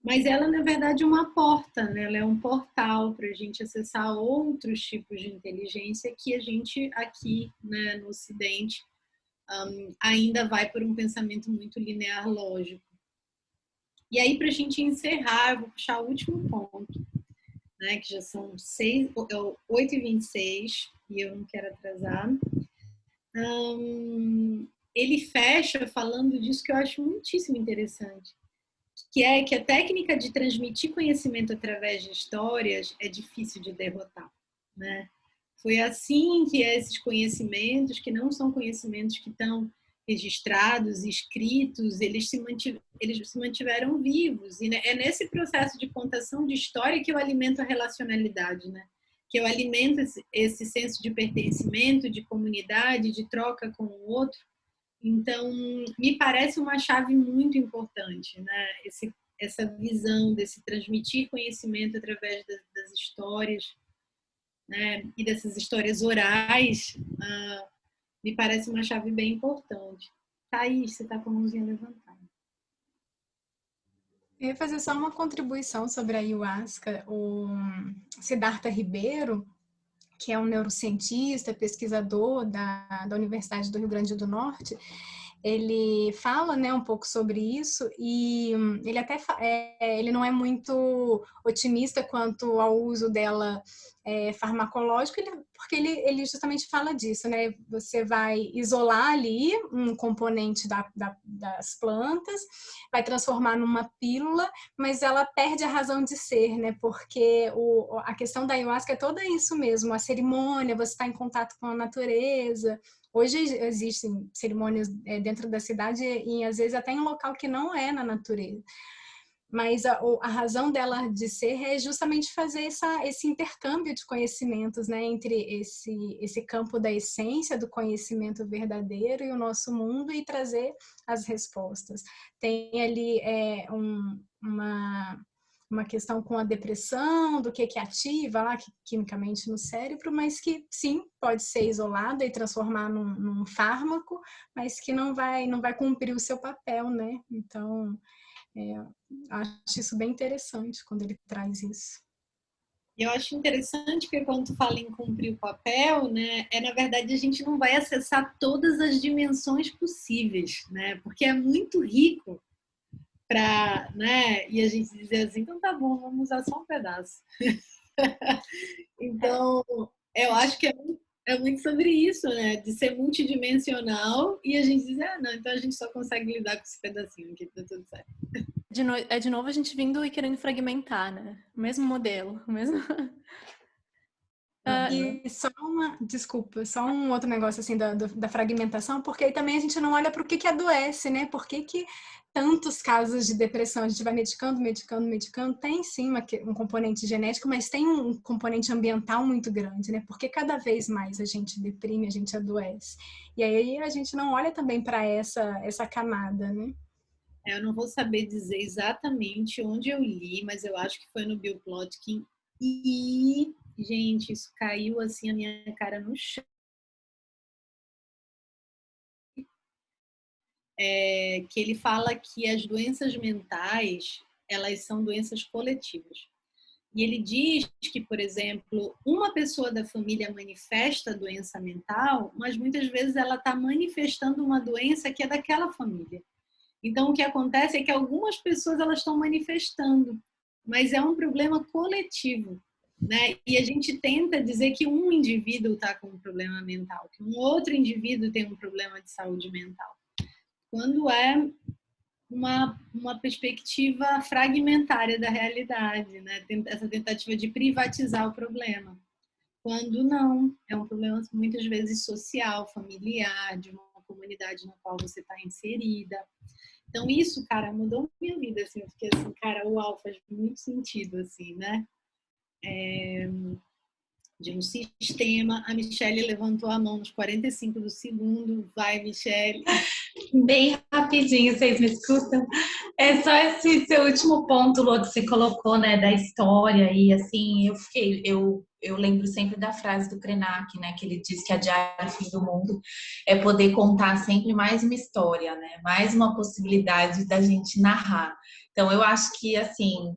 Mas ela, na verdade, é uma porta, né? Ela é um portal para a gente acessar outros tipos de inteligência que a gente aqui, né, no Ocidente ainda vai por um pensamento muito linear lógico. E aí, para a gente encerrar, eu vou puxar o último ponto, né, que já são 8h26 e eu não quero atrasar. Ele fecha falando disso que eu acho muitíssimo interessante, que é que a técnica de transmitir conhecimento através de histórias é difícil de derrotar, né? Foi assim que esses conhecimentos, que não são conhecimentos que estão registrados, escritos, eles se mantiveram vivos. E é nesse processo de contação de história que eu alimento a relacionalidade, né? Que eu alimento esse senso de pertencimento, de comunidade, de troca com o outro. Então, me parece uma chave muito importante, né? Essa visão desse transmitir conhecimento através das histórias, né? E dessas histórias orais, me parece uma chave bem importante. Thaís, você está com a mãozinha levantada. Eu ia fazer só uma contribuição sobre a ayahuasca. O Siddhartha Ribeiro, que é um neurocientista, pesquisador da Universidade do Rio Grande do Norte, ele fala, né, um pouco sobre isso e ele até ele não é muito otimista quanto ao uso dela farmacológico, porque ele justamente fala disso, né? Você vai isolar ali um componente das plantas, vai transformar numa pílula, mas ela perde a razão de ser, né? Porque a questão da ayahuasca é toda isso mesmo, a cerimônia, você está em contato com a natureza. Hoje existem cerimônias dentro da cidade e às vezes até em um local que não é na natureza. Mas a razão dela de ser é justamente fazer esse intercâmbio de conhecimentos, né, entre esse campo da essência do conhecimento verdadeiro e o nosso mundo e trazer as respostas. Tem ali uma questão com a depressão, do que ativa lá quimicamente no cérebro, mas que sim, pode ser isolada e transformar num fármaco, mas que não vai cumprir o seu papel, né? Então, acho isso bem interessante quando ele traz isso. Eu acho interessante porque quando tu fala em cumprir o papel, né, na verdade a gente não vai acessar todas as dimensões possíveis, né? Porque é muito rico para, né? E a gente dizer assim, então tá bom, vamos usar só um pedaço. Então, eu acho que é muito sobre isso, né? De ser multidimensional e a gente dizer, não, então a gente só consegue lidar com esse pedacinho aqui, tá tudo certo. De novo a gente vindo e querendo fragmentar, né? O mesmo modelo, o mesmo... E só um outro negócio assim da fragmentação, porque aí também a gente não olha para o que adoece, né? Por que tantos casos de depressão a gente vai medicando, tem sim um componente genético, mas tem um componente ambiental muito grande, né? Porque cada vez mais a gente deprime, a gente adoece. E aí a gente não olha também para essa camada, né? Eu não vou saber dizer exatamente onde eu li, mas eu acho que foi no Bill Plotkin. E, gente, isso caiu assim a minha cara no chão. Que ele fala que as doenças mentais, elas são doenças coletivas. E ele diz que, por exemplo, uma pessoa da família manifesta a doença mental, mas muitas vezes ela está manifestando uma doença que é daquela família. Então, o que acontece é que algumas pessoas elas estão manifestando, mas é um problema coletivo, né? E a gente tenta dizer que um indivíduo está com um problema mental, que um outro indivíduo tem um problema de saúde mental. Quando é uma perspectiva fragmentária da realidade, né? Essa tentativa de privatizar o problema. Quando não, é um problema muitas vezes social, familiar, de uma comunidade na qual você está inserida. Então isso, cara, mudou minha vida, assim, eu fiquei assim, cara, uau, faz muito sentido, assim, né? De um sistema. A Michelle levantou a mão nos 45 do segundo. Vai, Michelle. Bem rapidinho, vocês me escutam? É só esse seu último ponto, Lô, que você colocou, né, da história, e assim, eu lembro sempre da frase do Krenak, né, que ele diz que a diário fim do mundo é poder contar sempre mais uma história, né, mais uma possibilidade da gente narrar. Então, eu acho que, assim,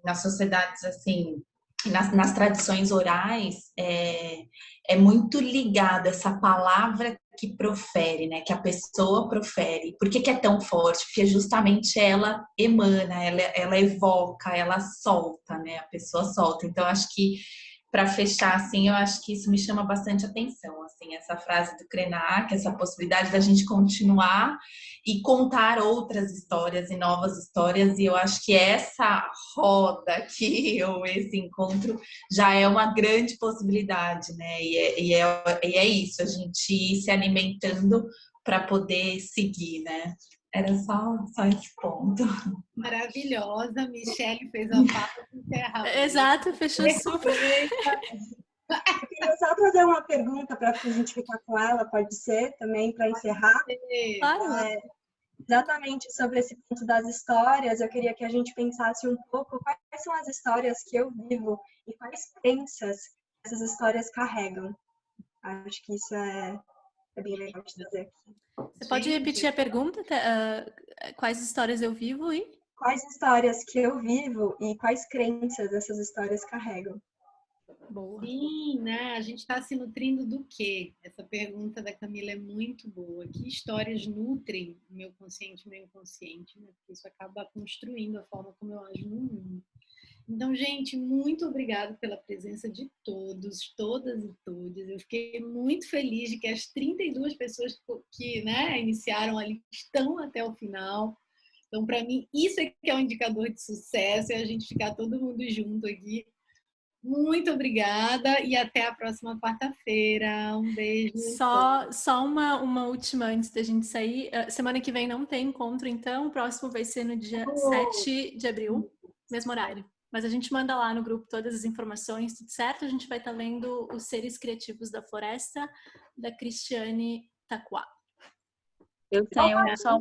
nas sociedades, assim, nas tradições orais, é muito ligado essa palavra que profere, né? Que a pessoa profere. Por que é tão forte? Porque justamente ela emana, ela evoca, ela solta, né? A pessoa solta. Então, acho que, para fechar, assim, eu acho que isso me chama bastante atenção, assim, essa frase do Krenak, essa possibilidade da gente continuar e contar outras histórias e novas histórias, e eu acho que essa roda aqui, ou esse encontro, já é uma grande possibilidade, né? E é isso, a gente ir se alimentando para poder seguir, né? Era só esse ponto. Maravilhosa, Michelle fez a fala de encerrar. Exato, fechou super. Eu queria só trazer uma pergunta para a gente ficar com ela, pode ser, também, para encerrar. Claro. Exatamente sobre esse ponto das histórias, eu queria que a gente pensasse um pouco quais são as histórias que eu vivo e quais crenças essas histórias carregam. Acho que isso é bem legal de trazer aqui. Você pode repetir a pergunta? Quais histórias eu vivo e? Quais histórias que eu vivo e quais crenças essas histórias carregam? Boa. Sim, né? A gente está se nutrindo do quê? Essa pergunta da Camila é muito boa. Que histórias nutrem o meu consciente e o meu inconsciente? Né? Porque isso acaba construindo a forma como eu ajo no mundo. Então, gente, muito obrigada pela presença de todos, todas e todos. Eu fiquei muito feliz de que as 32 pessoas que né, iniciaram ali estão até o final. Então, para mim, isso é que é um indicador de sucesso, é a gente ficar todo mundo junto aqui. Muito obrigada e até a próxima quarta-feira. Um beijo. Só uma última antes da gente sair. Semana que vem não tem encontro, então o próximo vai ser no dia 7 de abril, mesmo horário. Mas a gente manda lá no grupo todas as informações, tudo certo? A gente vai estar lendo Os Seres Criativos da Floresta, da Cristiane Taquá. Eu tenho só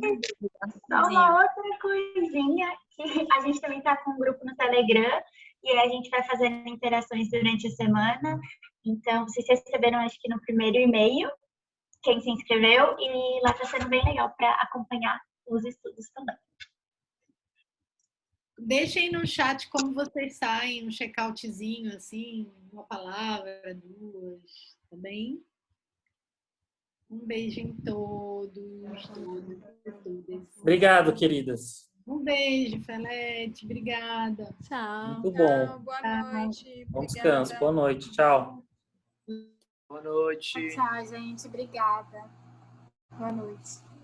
uma outra coisinha, que a gente também está com um grupo no Telegram, e a gente vai fazendo interações durante a semana. Então, vocês receberam, acho que no primeiro e-mail, quem se inscreveu, e lá está sendo bem legal para acompanhar os estudos também. Deixem no chat como vocês saem, um check-outzinho, assim, uma palavra, duas, tá bem? Um beijo em todos, todas. Obrigado, queridas. Um beijo, Felete, obrigada. Tchau. Muito bom. Tchau, boa noite. Bom descanso, boa noite, tchau. Boa noite. Tchau, gente. Obrigada. Boa noite.